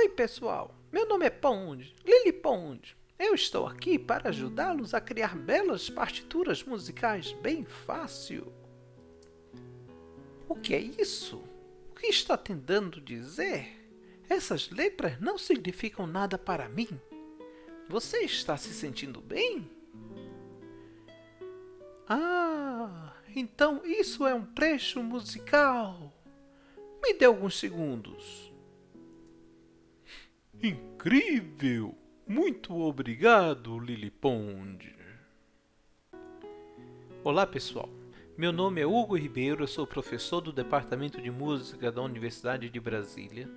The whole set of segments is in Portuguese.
Oi pessoal, meu nome é Pond, Lily Pond. Eu estou aqui para ajudá-los a criar belas partituras musicais bem fácil. O que é isso? O que está tentando dizer? Essas letras não significam nada para mim. Você está se sentindo bem? Ah, então isso é um trecho musical. Me dê alguns segundos. Incrível! Muito obrigado, Lily Pond. Olá, pessoal. Meu nome é Hugo Ribeiro, eu sou professor do Departamento de Música da Universidade de Brasília.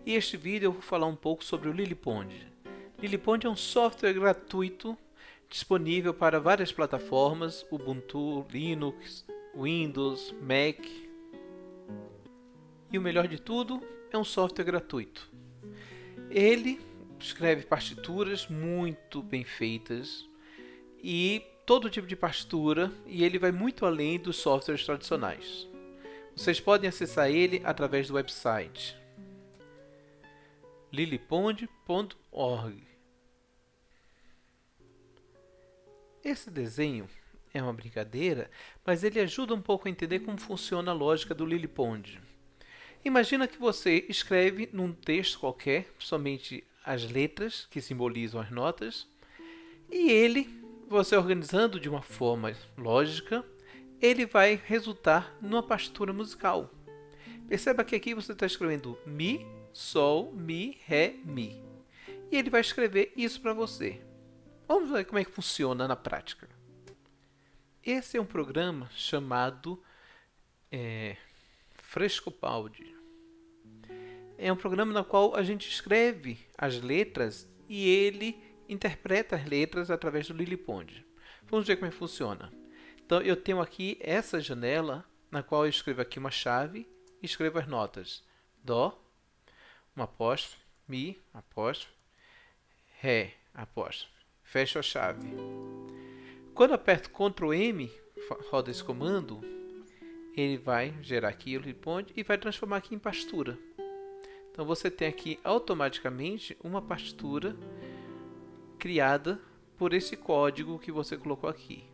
E este vídeo eu vou falar um pouco sobre o Lily Pond. Lily Pond é um software gratuito disponível para várias plataformas, Ubuntu, Linux, Windows, Mac. E o melhor de tudo, é um software gratuito. Ele escreve partituras muito bem feitas e todo tipo de partitura, e ele vai muito além dos softwares tradicionais. Vocês podem acessar ele através do website lilypond.org. Esse desenho é uma brincadeira, mas ele ajuda um pouco a entender como funciona a lógica do Lily Pond. Imagina que você escreve num texto qualquer somente as letras que simbolizam as notas, e ele, você organizando de uma forma lógica, ele vai resultar numa partitura musical. Perceba que aqui você está escrevendo Mi, Sol, Mi, Ré, Mi. E ele vai escrever isso para você. Vamos ver como é que funciona na prática. Esse é um programa chamado Frescopaldi. É um programa no qual a gente escreve as letras e ele interpreta as letras através do Lily Pond. Vamos ver como é que funciona. Então eu tenho aqui essa janela na qual eu escrevo aqui uma chave e escrevo as notas Dó, uma apóstrofe, Mi, apóstrofe, Ré, apóstrofe. Fecho a chave. Quando eu aperto Ctrl M, roda esse comando, ele vai gerar aqui o Lily Pond e vai transformar aqui em partitura. Então você tem aqui automaticamente uma partitura criada por esse código que você colocou aqui.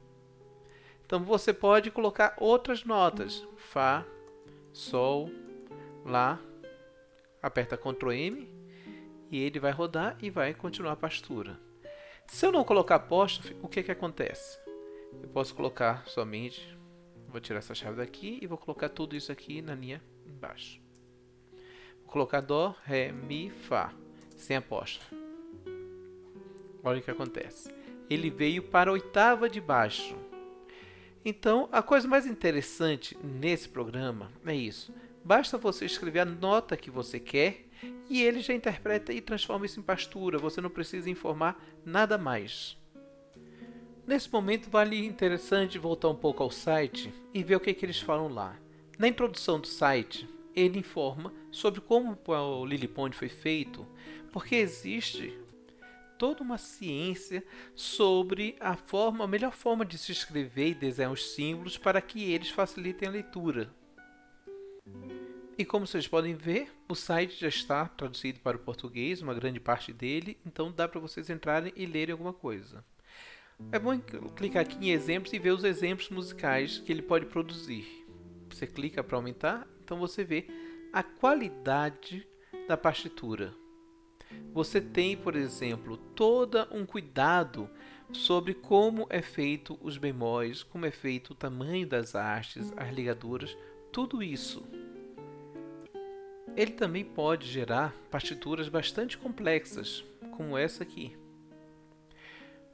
Então você pode colocar outras notas, Fá, Sol, Lá, aperta Ctrl M e ele vai rodar e vai continuar a partitura. Se eu não colocar apóstrofe, o que acontece? Eu posso colocar somente, vou tirar essa chave daqui e vou colocar tudo isso aqui na linha embaixo. Vou colocar Dó, Ré, Mi, Fá, sem apóstrofe. Olha o que acontece. Ele veio para a oitava de baixo. Então, a coisa mais interessante nesse programa é isso. Basta você escrever a nota que você quer e ele já interpreta e transforma isso em partitura. Você não precisa informar nada mais. Nesse momento, vale interessante voltar um pouco ao site e ver o que eles falam lá. Na introdução do site, ele informa sobre como o Lily Pond foi feito, porque existe toda uma ciência sobre a melhor forma de se escrever e desenhar os símbolos para que eles facilitem a leitura. E como vocês podem ver, o site já está traduzido para o português, uma grande parte dele, então dá para vocês entrarem e lerem alguma coisa. É bom clicar aqui em exemplos e ver os exemplos musicais que ele pode produzir. Você clica para aumentar, então você vê a qualidade da partitura. Você tem, por exemplo, todo um cuidado sobre como é feito os bemóis, como é feito o tamanho das hastes, as ligaduras, tudo isso. Ele também pode gerar partituras bastante complexas, como essa aqui,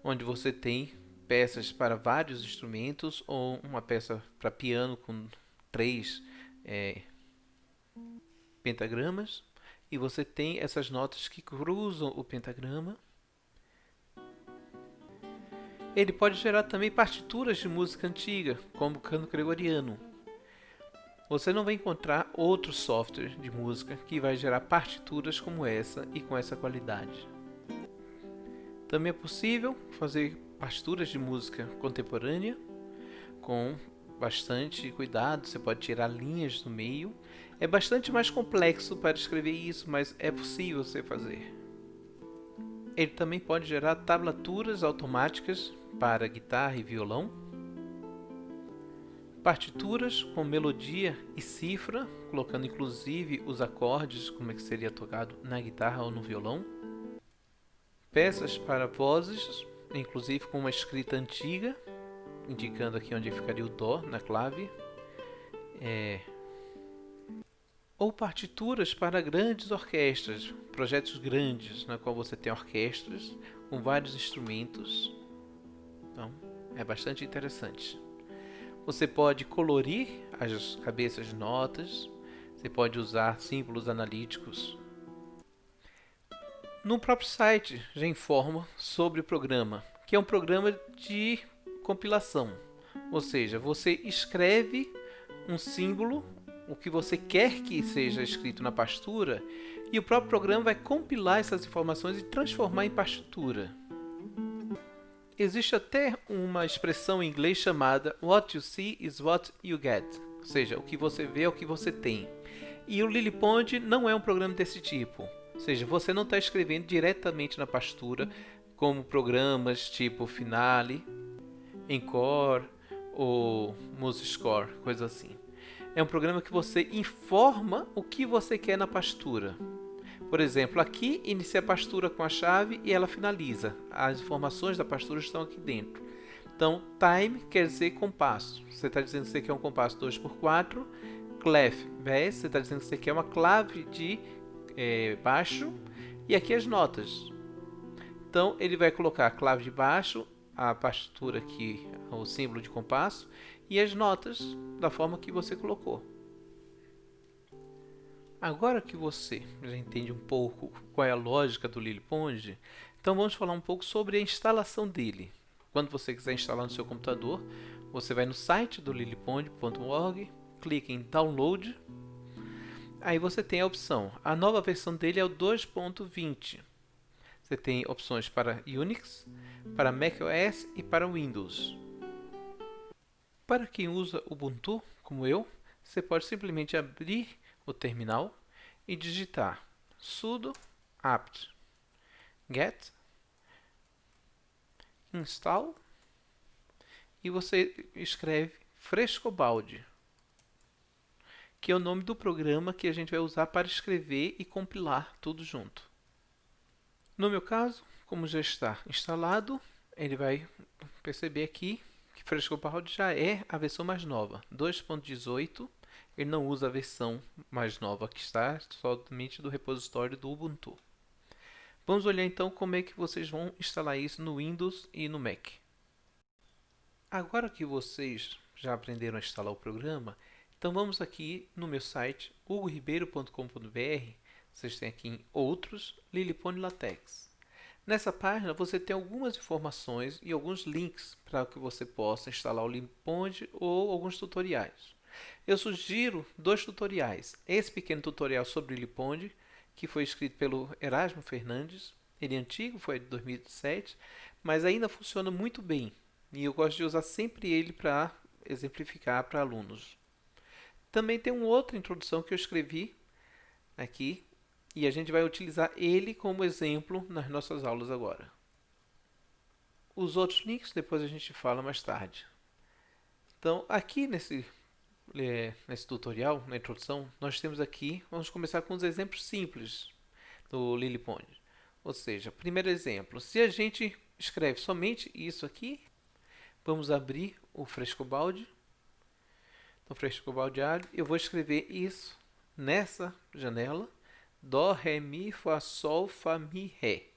onde você tem peças para vários instrumentos ou uma peça para piano com 3 pentagramas. E você tem essas notas que cruzam o pentagrama. Ele pode gerar também partituras de música antiga, como o canto gregoriano. Você não vai encontrar outro software de música que vai gerar partituras como essa e com essa qualidade. Também é possível fazer partituras de música contemporânea com bastante cuidado. Você pode tirar linhas do meio É bastante mais complexo para escrever isso, mas é possível você fazer. Ele também pode gerar tablaturas automáticas para guitarra e violão, partituras com melodia e cifra, colocando inclusive os acordes, como é que seria tocado na guitarra ou no violão, peças para vozes, inclusive com uma escrita antiga, indicando aqui onde ficaria o dó na clave, ou partituras para grandes orquestras, projetos grandes, na qual você tem orquestras com vários instrumentos. Então, é bastante interessante. Você pode colorir as cabeças de notas, você pode usar símbolos analíticos. No próprio site já informa sobre o programa, que é um programa de compilação. Ou seja, você escreve um símbolo, o que você quer que seja escrito na partitura, e o próprio programa vai compilar essas informações e transformar em partitura. Existe até uma expressão em inglês chamada What you see is what you get, ou seja, o que você vê é o que você tem. E o LilyPond não é um programa desse tipo, ou seja, você não está escrevendo diretamente na partitura, como programas tipo Finale, Encore ou MuseScore, coisa assim. É um programa que você informa o que você quer na partitura. Por exemplo, aqui inicia a partitura com a chave e ela finaliza. As informações da partitura estão aqui dentro. Então, time quer dizer compasso. Você está dizendo que você quer um compasso 2x4. Clef, bass, você está dizendo que você quer uma clave de baixo. E aqui as notas. Então, ele vai colocar a clave de baixo, a partitura aqui, o símbolo de compasso, e as notas da forma que você colocou. Agora que você já entende um pouco qual é a lógica do LilyPond, então vamos falar um pouco sobre a instalação dele. Quando você quiser instalar no seu computador, você vai no site do lilypond.org, clica em Download, aí você tem a opção. A nova versão dele é o 2.20. Você tem opções para Unix, para macOS e para Windows. Para quem usa Ubuntu, como eu, você pode simplesmente abrir o terminal e digitar sudo apt get install e você escreve Frescobaldi, que é o nome do programa que a gente vai usar para escrever e compilar tudo junto. No meu caso, como já está instalado, ele vai perceber aqui que Frescobaldi já é a versão mais nova, 2.18. Ele não usa a versão mais nova que está somente do repositório do Ubuntu. Vamos olhar então como é que vocês vão instalar isso no Windows e no Mac. Agora que vocês já aprenderam a instalar o programa, então vamos aqui no meu site hugoribeiro.com.br. Vocês têm aqui em Outros, LilyPond LaTeX. Nessa página você tem algumas informações e alguns links para que você possa instalar o LilyPond ou alguns tutoriais. Eu sugiro 2 tutoriais. Esse pequeno tutorial sobre LilyPond, que foi escrito pelo Erasmo Fernandes. Ele é antigo, foi de 2007, mas ainda funciona muito bem. E eu gosto de usar sempre ele para exemplificar para alunos. Também tem uma outra introdução que eu escrevi aqui, e a gente vai utilizar ele como exemplo nas nossas aulas agora. Os outros links depois a gente fala mais tarde. Então, aqui nesse tutorial, na introdução, nós temos aqui, vamos começar com os exemplos simples do LilyPond. Ou seja, primeiro exemplo, se a gente escreve somente isso aqui, vamos abrir o Frescobaldi. Então, Frescobaldiário, eu vou escrever isso nessa janela, Dó, Ré, Mi, Fá, Sol, Fá, Mi, Ré.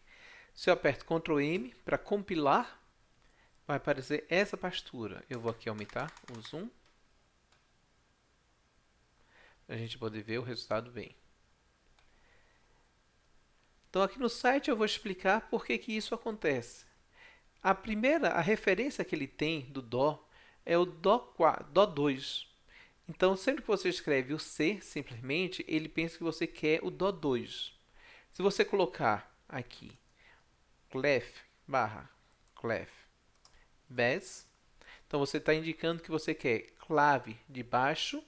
Se eu aperto Ctrl M para compilar, vai aparecer essa partitura. Eu vou aqui aumentar o zoom, a gente pode ver o resultado bem. Então aqui no site eu vou explicar por que isso acontece. A referência que ele tem do Dó é o Dó 2. Então sempre que você escreve o C, simplesmente, ele pensa que você quer o Dó 2. Se você colocar aqui Clef barra Clef Bass, então você está indicando que você quer clave de baixo.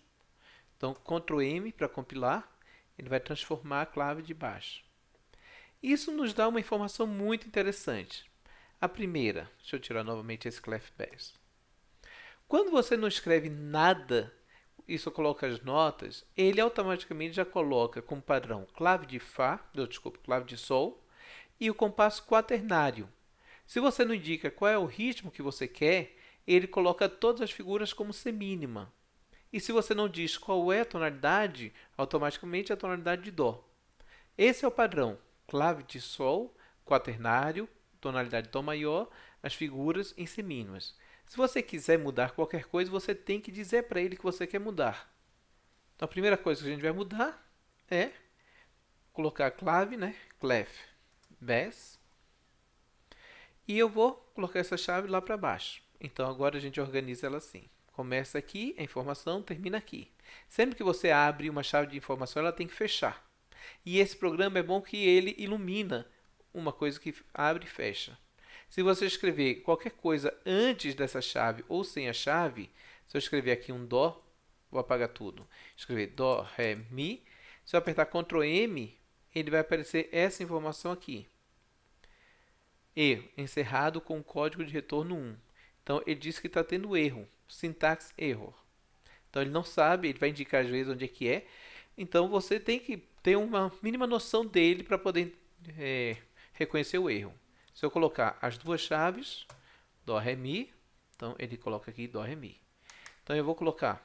Então, Ctrl M para compilar, ele vai transformar a clave de baixo. Isso nos dá uma informação muito interessante. A primeira, deixa eu tirar novamente esse clef bass. Quando você não escreve nada e só coloca as notas, ele automaticamente já coloca como padrão clave de Fá, clave de Sol e o compasso quaternário. Se você não indica qual é o ritmo que você quer, ele coloca todas as figuras como semínima. E se você não diz qual é a tonalidade, automaticamente é a tonalidade de Dó. Esse é o padrão. Clave de Sol, quaternário, tonalidade de Dó maior, as figuras em semínimas. Se você quiser mudar qualquer coisa, você tem que dizer para ele que você quer mudar. Então, a primeira coisa que a gente vai mudar é colocar a clave, clef, bass, e eu vou colocar essa chave lá para baixo. Então, agora a gente organiza ela assim. Começa aqui a informação, termina aqui. Sempre que você abre uma chave de informação, ela tem que fechar. E esse programa é bom que ele ilumina uma coisa que abre e fecha. Se você escrever qualquer coisa antes dessa chave ou sem a chave, se eu escrever aqui um Dó, vou apagar tudo. Escrever Dó, Ré, Mi. Se eu apertar Ctrl M, ele vai aparecer essa informação aqui. Erro, encerrado com código de retorno 1. Então, ele diz que está tendo erro, syntax error. Então, ele não sabe, ele vai indicar às vezes onde é que é. Então, você tem que ter uma mínima noção dele para poder reconhecer o erro. Se eu colocar as duas chaves, Dó, Ré, Mi, então ele coloca aqui Dó, Ré, Mi. Então, eu vou colocar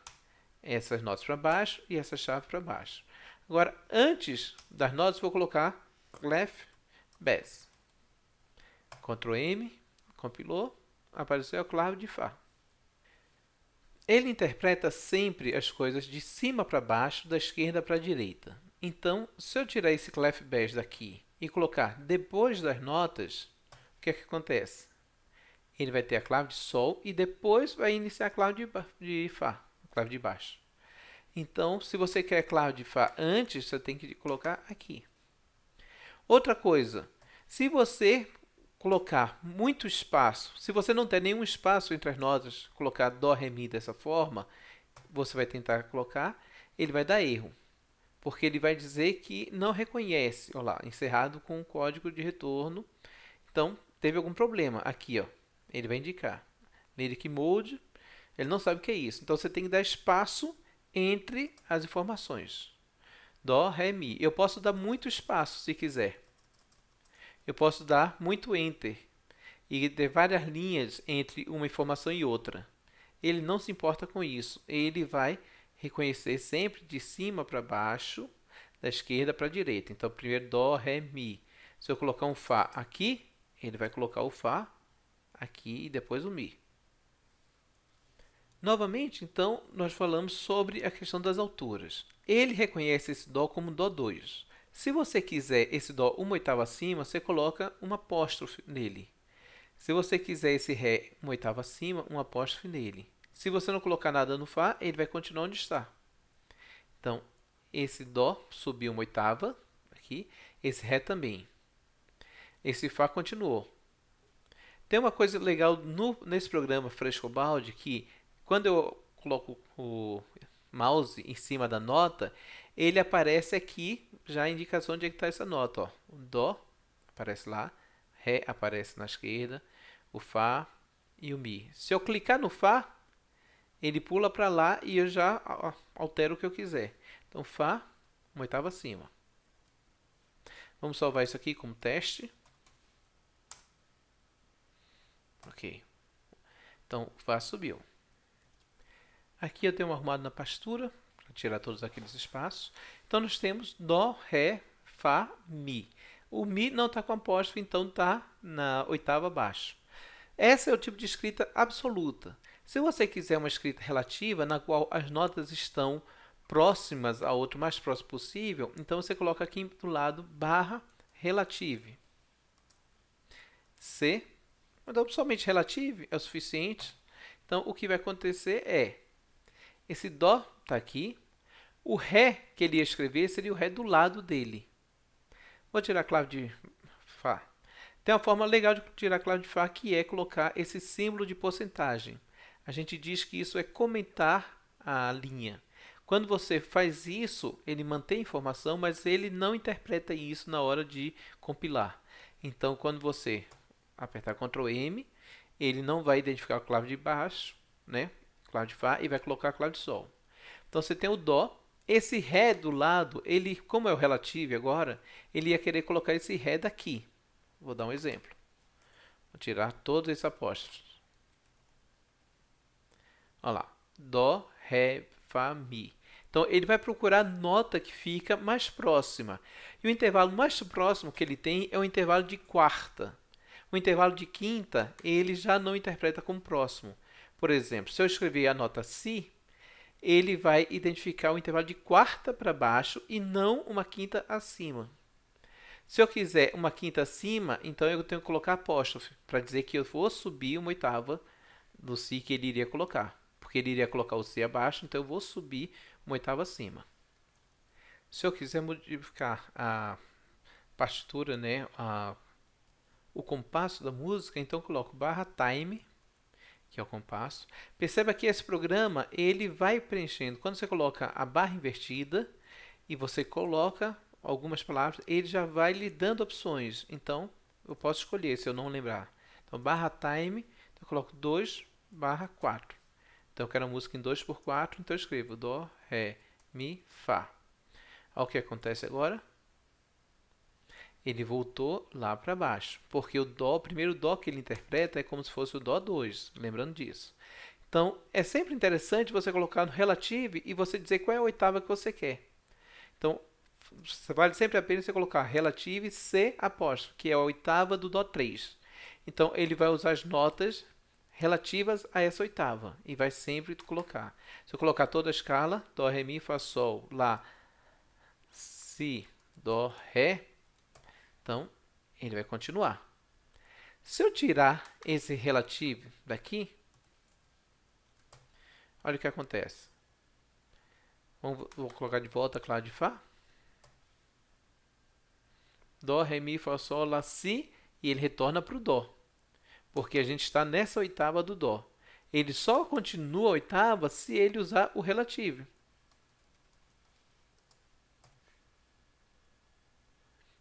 essas notas para baixo e essa chave para baixo. Agora, antes das notas, eu vou colocar clef, bass. Ctrl M, compilou, apareceu a clave de Fá. Ele interpreta sempre as coisas de cima para baixo, da esquerda para a direita. Então, se eu tirar esse clef bass daqui e colocar depois das notas, o que é que acontece? Ele vai ter a clave de Sol e depois vai iniciar a clave de Fá, a clave de baixo. Então, se você quer a clave de Fá antes, você tem que colocar aqui. Outra coisa, se você colocar muito espaço, se você não tem nenhum espaço entre as notas, colocar Dó, Ré, Mi dessa forma, você vai tentar colocar, ele vai dar erro. Porque ele vai dizer que não reconhece, olha lá, encerrado com o código de retorno. Então, teve algum problema. Aqui, ó, ele vai indicar. Lyric Mode, ele não sabe o que é isso. Então, você tem que dar espaço entre as informações. Dó, Ré, Mi. Eu posso dar muito espaço, se quiser. Eu posso dar muito Enter e ter várias linhas entre uma informação e outra. Ele não se importa com isso. Ele vai reconhecer sempre de cima para baixo, da esquerda para a direita. Então, primeiro Dó, Ré, Mi. Se eu colocar um Fá aqui, ele vai colocar o Fá aqui e depois o Mi. Novamente, então, nós falamos sobre a questão das alturas. Ele reconhece esse Dó como Dó 2. Se você quiser esse Dó uma oitava acima, você coloca um apóstrofe nele. Se você quiser esse Ré uma oitava acima, um apóstrofe nele. Se você não colocar nada no Fá, ele vai continuar onde está. Então, esse Dó subiu uma oitava, aqui, esse Ré também. Esse Fá continuou. Tem uma coisa legal nesse programa Frescobaldi, que quando eu coloco o mouse em cima da nota, ele aparece aqui já a indicação de onde está essa nota. Ó. O Dó aparece lá, Ré aparece na esquerda, o Fá e o Mi. Se eu clicar no Fá, ele pula para lá e eu já altero o que eu quiser. Então, Fá, uma oitava acima. Vamos salvar isso aqui como teste. Ok. Então, o Fá subiu. Aqui eu tenho um arrumado na partitura, para tirar todos aqueles espaços. Então, nós temos Dó, Ré, Fá, Mi. O Mi não está com apóstrofe, então está na oitava abaixo. Esse é o tipo de escrita absoluta. Se você quiser uma escrita relativa, na qual as notas estão próximas ao outro, mais próximo possível, então você coloca aqui do lado barra relative. C, então somente relative é o suficiente. Então, o que vai acontecer é, esse Dó está aqui, o Ré que ele ia escrever seria o Ré do lado dele. Vou tirar a clave de Fá. Tem uma forma legal de tirar a clave de Fá, que é colocar esse símbolo de porcentagem. A gente diz que isso é comentar a linha. Quando você faz isso, ele mantém a informação, mas ele não interpreta isso na hora de compilar. Então, quando você apertar Ctrl M, ele não vai identificar a clave de baixo, né? Clave de Fá, e vai colocar a clave de Sol. Então, você tem o Dó. Esse Ré do lado, ele, como é o relativo agora, ele ia querer colocar esse Ré daqui. Vou dar um exemplo. Vou tirar todos esses apóstrofos. Olha lá. Dó, Ré, Fá, Mi. Então, ele vai procurar a nota que fica mais próxima. E o intervalo mais próximo que ele tem é o intervalo de quarta. O intervalo de quinta, ele já não interpreta como próximo. Por exemplo, se eu escrever a nota Si, ele vai identificar o intervalo de quarta para baixo e não uma quinta acima. Se eu quiser uma quinta acima, então eu tenho que colocar apóstrofe, para dizer que eu vou subir uma oitava do Si que ele iria colocar. Porque ele iria colocar o Si abaixo, então eu vou subir uma oitava acima. Se eu quiser modificar a partitura, né, o compasso da música, então eu coloco /time, que é o compasso. Perceba que esse programa ele vai preenchendo. Quando você coloca a barra invertida e você coloca algumas palavras, ele já vai lhe dando opções. Então, eu posso escolher se eu não lembrar. Então, /time, eu coloco 2/4. Então, eu quero a música em 2/4, então eu escrevo Dó, Ré, Mi, Fá. Olha o que acontece agora. Ele voltou lá para baixo, porque o primeiro Dó que ele interpreta é como se fosse o Dó 2, lembrando disso. Então, é sempre interessante você colocar no relativo e você dizer qual é a oitava que você quer. Então, vale sempre a pena você colocar relativo C apóstrofo, que é a oitava do Dó 3. Então, ele vai usar as notas relativas a essa oitava e vai sempre colocar. Se eu colocar toda a escala, Dó, Ré, Mi, Fá, Sol, Lá, Si, Dó, Ré, então ele vai continuar. Se eu tirar esse relativo daqui, olha o que acontece. Vou colocar de volta a clave de Fá. Dó, Ré, Mi, Fá, Sol, Lá, Si, e ele retorna para o Dó, porque a gente está nessa oitava do Dó. Ele só continua a oitava se ele usar o relativo.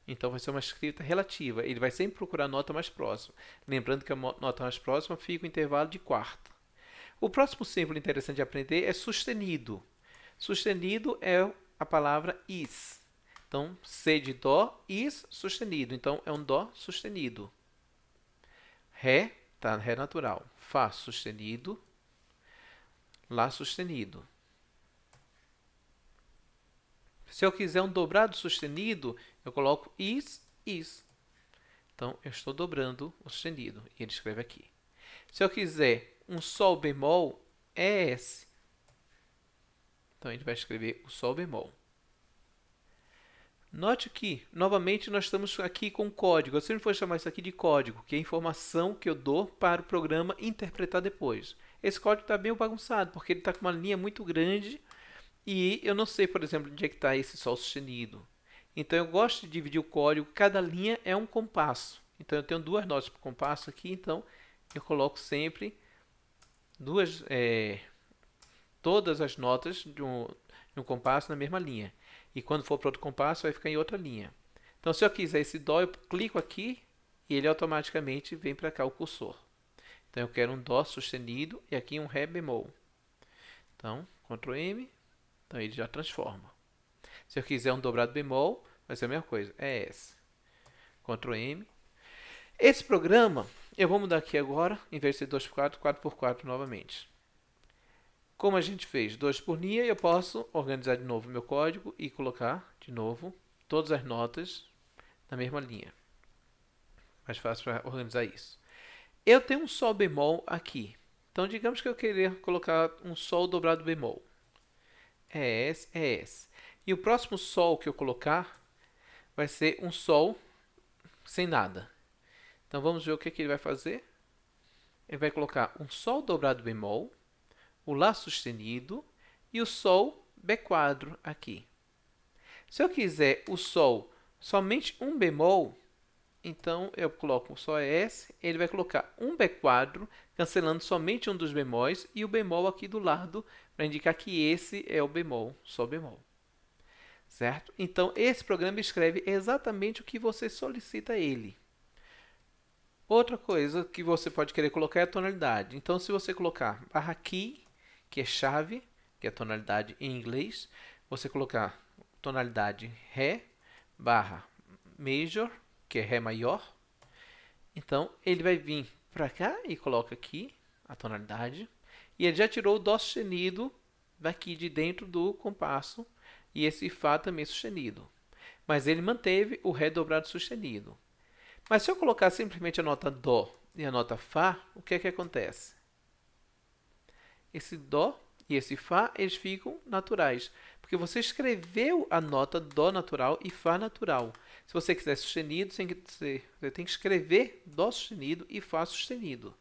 Então, vai ser uma escrita relativa. Ele vai sempre procurar a nota mais próxima. Lembrando que a nota mais próxima fica o intervalo de quarta. O próximo símbolo interessante de aprender é sustenido. Sustenido é a palavra is. Então, C de Dó, is, sustenido. Então, é um Dó sustenido. Ré, tá, Ré natural. Fá sustenido. Lá sustenido. Se eu quiser um dobrado sustenido, eu coloco is, is. Então, eu estou dobrando o sustenido. E ele escreve aqui. Se eu quiser um Sol bemol, é S. Então, ele vai escrever o Sol bemol. Note que, novamente, nós estamos aqui com código. Eu sempre vou chamar isso aqui de código, que é a informação que eu dou para o programa interpretar depois. Esse código está bem bagunçado, porque ele está com uma linha muito grande e eu não sei, por exemplo, onde é que está esse Sol sustenido. Então, eu gosto de dividir o código. Cada linha é um compasso. Então, eu tenho duas notas para compasso aqui, então eu coloco sempre todas as notas de um compasso na mesma linha. E quando for para outro compasso, vai ficar em outra linha. Então, se eu quiser esse Dó, eu clico aqui e ele automaticamente vem para cá o cursor. Então, eu quero um Dó sustenido e aqui um Ré bemol. Então, Ctrl M, então ele já transforma. Se eu quiser um dobrado bemol, vai ser a mesma coisa, é S. Ctrl M. Esse programa, eu vou mudar aqui agora, em vez de ser 2/4, 4/4 novamente. Como a gente fez 2 por linha, eu posso organizar de novo o meu código e colocar de novo todas as notas na mesma linha. Mais fácil para organizar isso. Eu tenho um Sol bemol aqui. Então, digamos que eu queria colocar um Sol dobrado bemol. É S, é S. E o próximo Sol que eu colocar vai ser um Sol sem nada. Então, vamos ver o que ele vai fazer. Ele vai colocar um Sol dobrado bemol, o Lá sustenido e o Sol B quadro aqui. Se eu quiser o Sol somente um bemol, Então, eu coloco só S, ele vai colocar um B quadro, cancelando somente um dos bemóis, e o bemol aqui do lado, para indicar que esse é o bemol, só bemol. Certo? Então, esse programa escreve exatamente o que você solicita a ele. Outra coisa que você pode querer colocar é a tonalidade. Então, se você colocar barra key, que é chave, que é a tonalidade em inglês, você colocar tonalidade Ré, barra major, que é Ré maior, então ele vai vir para cá e coloca aqui a tonalidade, e ele já tirou o Dó sustenido daqui de dentro do compasso, e esse Fá também sustenido. Mas ele manteve o Ré dobrado sustenido. Mas se eu colocar simplesmente a nota Dó e a nota Fá, o que é que acontece? Esse Dó e esse Fá, eles ficam naturais. Porque você escreveu a nota Dó natural e Fá natural. Se você quiser sustenido, você tem que escrever Dó sustenido e Fá sustenido.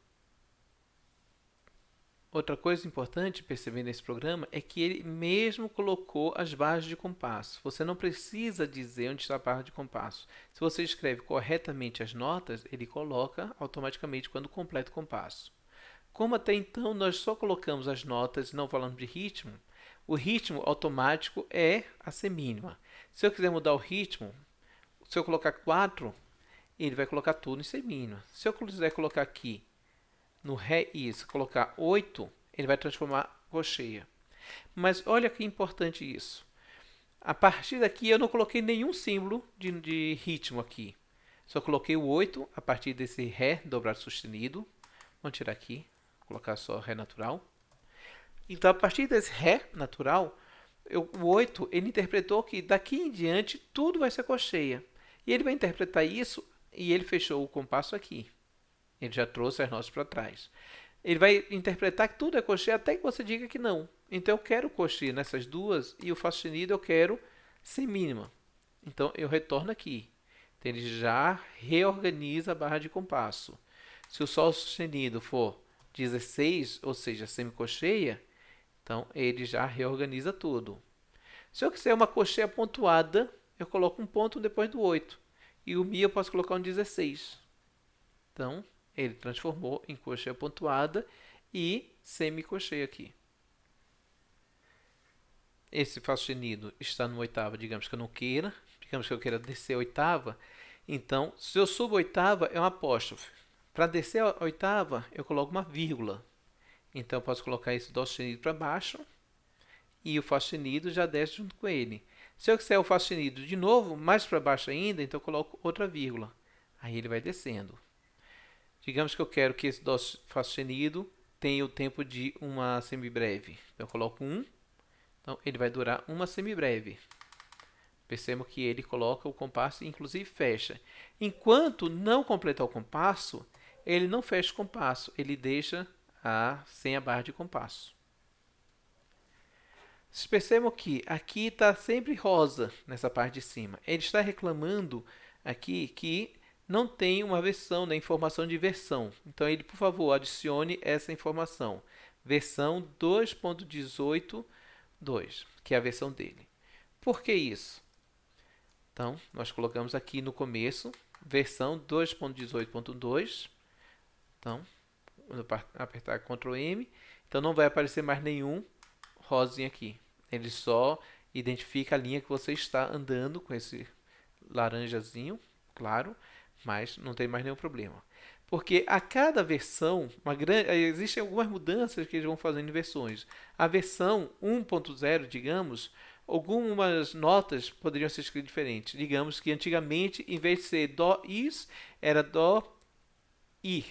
Outra coisa importante perceber nesse programa é que ele mesmo colocou as barras de compasso. Você não precisa dizer onde está a barra de compasso. Se você escreve corretamente as notas, ele coloca automaticamente quando completa o compasso. Como até então nós só colocamos as notas e não falamos de ritmo, o ritmo automático é a semínima. Se eu quiser mudar o ritmo, se eu colocar 4, ele vai colocar tudo em semínima. Se eu quiser colocar aqui no Ré isso, colocar 8, ele vai transformar cocheia. Mas olha que importante isso. A partir daqui eu não coloquei nenhum símbolo de ritmo aqui. Só coloquei o 8 a partir desse Ré dobrado sustenido. Vamos tirar aqui, colocar só Ré natural. Então, a partir desse Ré natural, o 8 ele interpretou que daqui em diante tudo vai ser cocheia. E ele vai interpretar isso e ele fechou o compasso aqui. Ele já trouxe as notas para trás. Ele vai interpretar que tudo é cocheia até que você diga que não. Então eu quero cocheia nessas duas e o Fá sustenido eu quero semínima. Então eu retorno aqui. Então ele já reorganiza a barra de compasso. Se o Sol sustenido for 16, ou seja, semicocheia, então ele já reorganiza tudo. Se eu quiser uma cocheia pontuada, eu coloco um ponto depois do 8. E o Mi eu posso colocar um 16. Então, ele transformou em cocheia pontuada e semicocheia aqui. Esse Fá sustenido está no oitava, digamos que eu não queira. Digamos que eu queira descer a oitava. Então, se eu subo a oitava, é um apóstrofe. Para descer a oitava, eu coloco uma vírgula. Então, eu posso colocar esse Dó sustenido para baixo e o Fá sustenido já desce junto com ele. Se eu quiser o Fá sustenido de novo, mais para baixo ainda, então eu coloco outra vírgula. Aí ele vai descendo. Digamos que eu quero que esse Dó Fá sustenido tenha o tempo de uma semibreve. Então eu coloco 1. Então ele vai durar uma semibreve. Percebam que ele coloca o compasso e inclusive fecha. Enquanto não completar o compasso, ele não fecha o compasso, ele deixa sem a barra de compasso. Vocês percebam que aqui está sempre rosa nessa parte de cima. Ele está reclamando aqui que não tem uma versão, né, informação de versão. Então ele, por favor, adicione essa informação. Versão 2.18.2, que é a versão dele. Por que isso? Então, nós colocamos aqui no começo, versão 2.18.2. Então, quando eu apertar Ctrl M, então não vai aparecer mais nenhum rosinha aqui. Ele só identifica a linha que você está andando com esse laranjazinho, claro, mas não tem mais nenhum problema. Porque a cada versão, existem algumas mudanças que eles vão fazendo em versões. A versão 1.0, digamos, algumas notas poderiam ser escritas diferentes. Digamos que antigamente, em vez de ser dó is, era dó ir,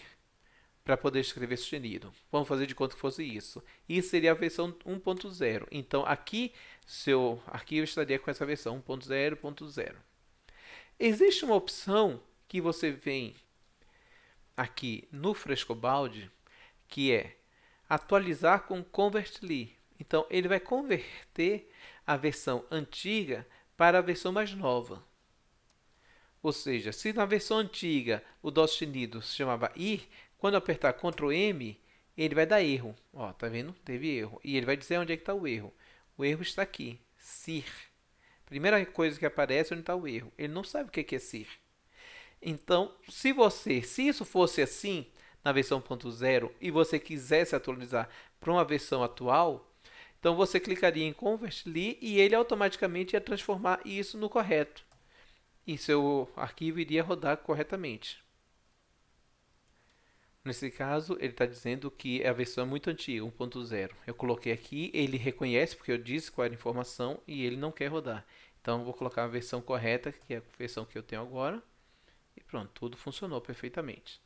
para poder escrever sustenido. Vamos fazer de conta que fosse isso. Isso seria a versão 1.0. Então, aqui, seu arquivo estaria com essa versão 1.0.0. Existe uma opção que você vem aqui no Frescobaldi, que é atualizar com Convertly. Então, ele vai converter a versão antiga para a versão mais nova. Ou seja, se na versão antiga o Dó sustenido se chamava ir, quando apertar Ctrl M, ele vai dar erro. Ó, tá vendo? Teve erro. E ele vai dizer onde é que está o erro. O erro está aqui, SIR. Primeira coisa que aparece é onde está o erro. Ele não sabe o que é SIR. Então, se isso fosse assim na versão 1.0 e você quisesse atualizar para uma versão atual, então você clicaria em Convertly e ele automaticamente ia transformar isso no correto. E seu arquivo iria rodar corretamente. Nesse caso, ele está dizendo que a versão é muito antiga, 1.0. Eu coloquei aqui, ele reconhece porque eu disse qual era a informação e ele não quer rodar. Então, eu vou colocar a versão correta, que é a versão que eu tenho agora. E pronto, tudo funcionou perfeitamente.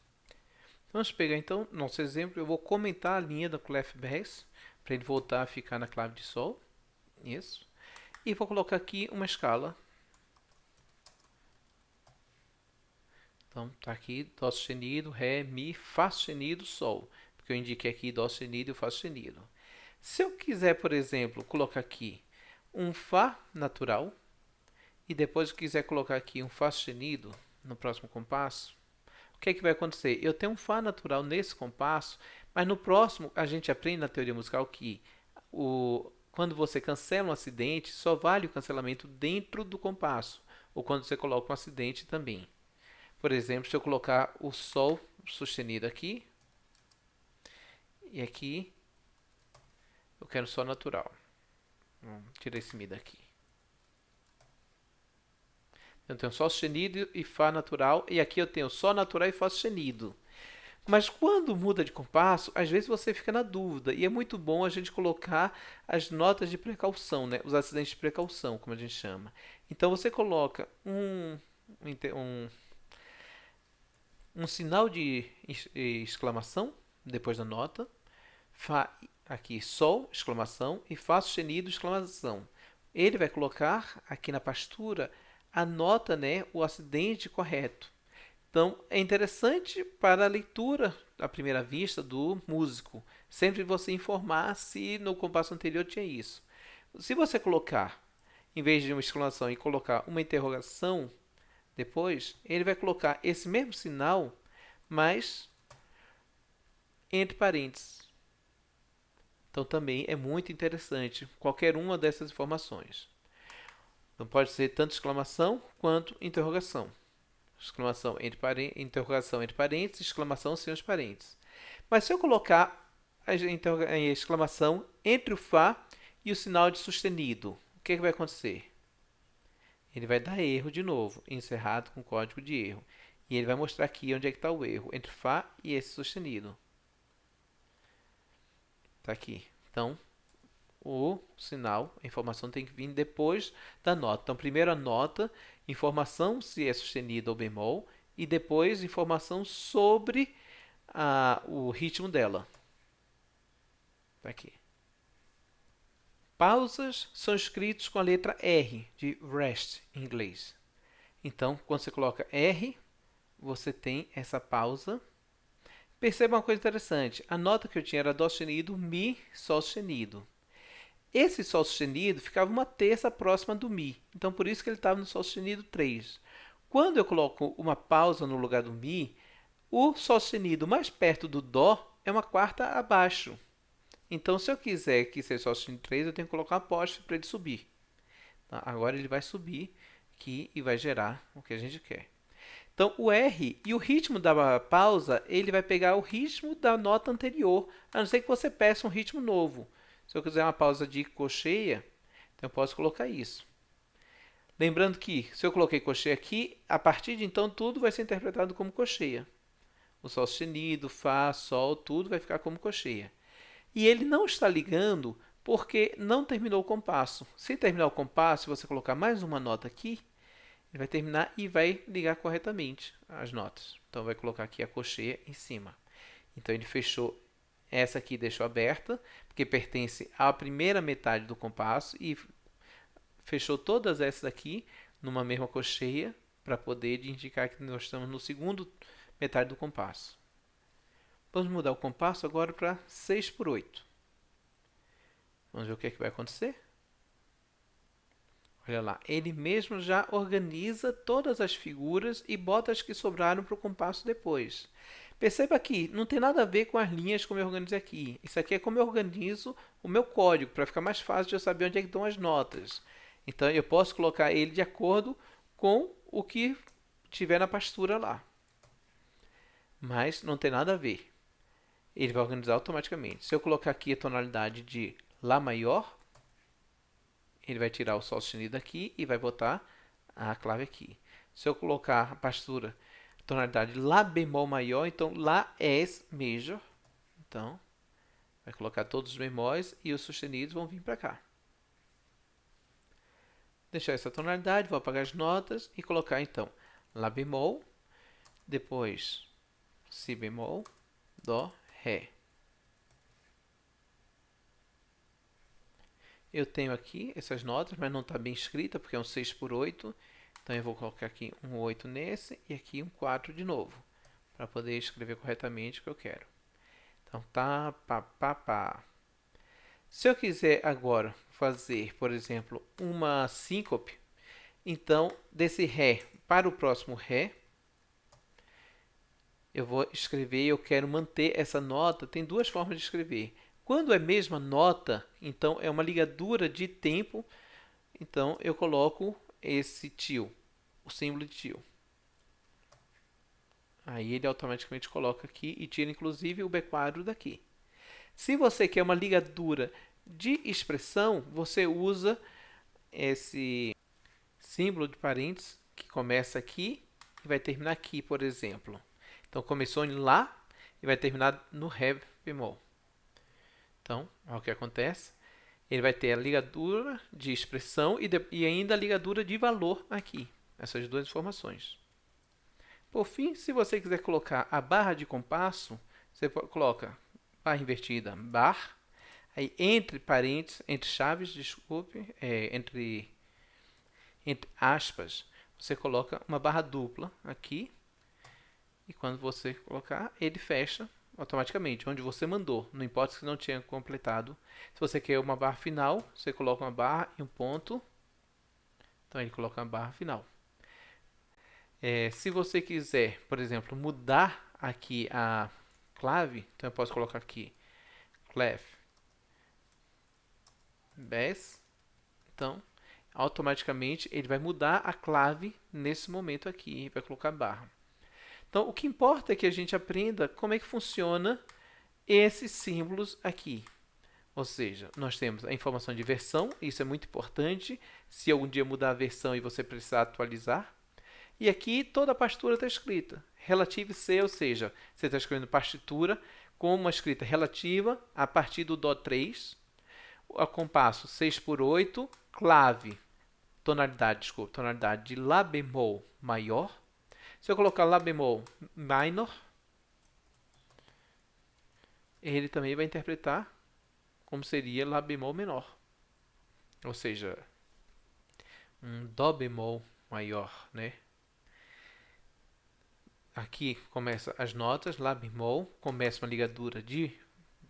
Vamos pegar então nosso exemplo. Eu vou comentar a linha da clef bass para ele voltar a ficar na clave de sol. Isso. E vou colocar aqui uma escala. Então, está aqui Dó sustenido, Ré, Mi, Fá sustenido, Sol. Porque eu indiquei aqui Dó sustenido e Fá sustenido. Se eu quiser, por exemplo, colocar aqui um Fá natural e depois eu quiser colocar aqui um Fá sustenido no próximo compasso, o que é que vai acontecer? Eu tenho um Fá natural nesse compasso, mas no próximo a gente aprende na teoria musical que quando você cancela um acidente, só vale o cancelamento dentro do compasso, ou quando você coloca um acidente também. Por exemplo, se eu colocar o Sol sustenido aqui, e aqui eu quero Sol natural. Tirei esse Mi daqui. Eu tenho Sol sustenido e Fá natural, e aqui eu tenho Sol natural e Fá sustenido. Mas quando muda de compasso, às vezes você fica na dúvida, e é muito bom a gente colocar as notas de precaução, né? Os acidentes de precaução, como a gente chama. Então você coloca um sinal de exclamação depois da nota, Fá aqui Sol, exclamação, e Fá sustenido, exclamação. Ele vai colocar aqui na pastura a nota, né, o acidente correto. Então, é interessante para a leitura à primeira vista do músico. Sempre você informar se no compasso anterior tinha isso. Se você colocar, em vez de uma exclamação, e colocar uma interrogação depois, ele vai colocar esse mesmo sinal, mas entre parênteses. Então, também é muito interessante qualquer uma dessas informações. Então, pode ser tanto exclamação quanto interrogação. Exclamação interrogação entre parênteses, exclamação sem os parênteses. Mas se eu colocar a exclamação entre o Fá e o sinal de sustenido, o que vai acontecer? Ele vai dar erro de novo, encerrado com código de erro. E ele vai mostrar aqui onde é que está o erro, entre Fá e esse sustenido. Está aqui. Então, o sinal, a informação tem que vir depois da nota. Então, primeiro a nota, informação se é sustenido ou bemol, e depois informação sobre o ritmo dela. Tá aqui. Pausas são escritos com a letra R, de rest em inglês. Então, quando você coloca R, você tem essa pausa. Perceba uma coisa interessante. A nota que eu tinha era Dó sustenido, Mi, Sol sustenido. Esse Sol sustenido ficava uma terça próxima do Mi. Então, por isso que ele estava no Sol sustenido 3. Quando eu coloco uma pausa no lugar do Mi, o Sol sustenido mais perto do Dó é uma quarta abaixo. Então, se eu quiser que seja Sol sustenido 3, eu tenho que colocar uma apóstrofe para ele subir. Tá? Agora ele vai subir aqui e vai gerar o que a gente quer. Então, o R e o ritmo da pausa, ele vai pegar o ritmo da nota anterior, a não ser que você peça um ritmo novo. Se eu quiser uma pausa de cocheia, então eu posso colocar isso. Lembrando que, se eu coloquei cocheia aqui, a partir de então tudo vai ser interpretado como cocheia. O Sol sustenido, Fá, Sol, tudo vai ficar como cocheia. E ele não está ligando porque não terminou o compasso. Se terminar o compasso, se você colocar mais uma nota aqui, ele vai terminar e vai ligar corretamente as notas. Então, vai colocar aqui a cocheia em cima. Então, ele fechou essa aqui, deixou aberta, porque pertence à primeira metade do compasso, e fechou todas essas aqui numa mesma cocheia, para poder indicar que nós estamos no segundo metade do compasso. Vamos mudar o compasso agora para 6/8. Vamos ver o que é que vai acontecer? Olha lá, ele mesmo já organiza todas as figuras e bota as que sobraram para o compasso depois. Perceba que não tem nada a ver com as linhas como eu organizo aqui. Isso aqui é como eu organizo o meu código, para ficar mais fácil de eu saber onde é que estão as notas. Então, eu posso colocar ele de acordo com o que tiver na partitura lá. Mas não tem nada a ver. Ele vai organizar automaticamente. Se eu colocar aqui a tonalidade de Lá maior, ele vai tirar o Sol sustenido aqui e vai botar a clave aqui. Se eu colocar a partitura tonalidade Lá bemol maior, então Lá es major. Então, vai colocar todos os bemóis e os sustenidos vão vir para cá. Deixar essa tonalidade, vou apagar as notas e colocar então Lá bemol, depois Si bemol, Dó, Ré. Eu tenho aqui essas notas, mas não está bem escrita porque é um 6 por 8. Então eu vou colocar aqui um 8 nesse e aqui um 4 de novo, para poder escrever corretamente o que eu quero. Então tá, pá, pá, pá. Se eu quiser agora fazer, por exemplo, uma síncope, então desse Ré para o próximo Ré, eu vou escrever, eu quero manter essa nota, tem duas formas de escrever. Quando é a mesma nota, então é uma ligadura de tempo, então eu coloco esse tio, o símbolo de tio. Aí ele automaticamente coloca aqui e tira inclusive o B quadro daqui. Se você quer uma ligadura de expressão, você usa esse símbolo de parênteses que começa aqui e vai terminar aqui, por exemplo. Então começou em Lá e vai terminar no Ré bemol. Então, olha o que acontece. Ele vai ter a ligadura de expressão e ainda a ligadura de valor aqui. Essas duas informações. Por fim, se você quiser colocar a barra de compasso, você coloca barra invertida, bar, aí entre parênteses, entre chaves, desculpe, entre aspas, você coloca uma barra dupla aqui, e quando você colocar, ele fecha automaticamente, onde você mandou, não importa se não tinha completado. Se você quer uma barra final, você coloca uma barra e um ponto, então ele coloca uma barra final. Se você quiser, por exemplo, mudar aqui a clave, então eu posso colocar aqui clef bass, então automaticamente ele vai mudar a clave nesse momento aqui, vai colocar barra. Então o que importa é que a gente aprenda como é que funciona esses símbolos aqui. Ou seja, nós temos a informação de versão, isso é muito importante, se algum dia mudar a versão e você precisar atualizar. E aqui toda a partitura está escrita. Relative C, ou seja, você está escrevendo partitura com uma escrita relativa a partir do Dó 3, a compasso 6 por 8, clave, tonalidade de Lá bemol maior. Se eu colocar Lá bemol minor, ele também vai interpretar como seria Lá bemol menor. Ou seja, um Dó bemol maior, né? Aqui começa as notas, Lá bemol, começa uma ligadura de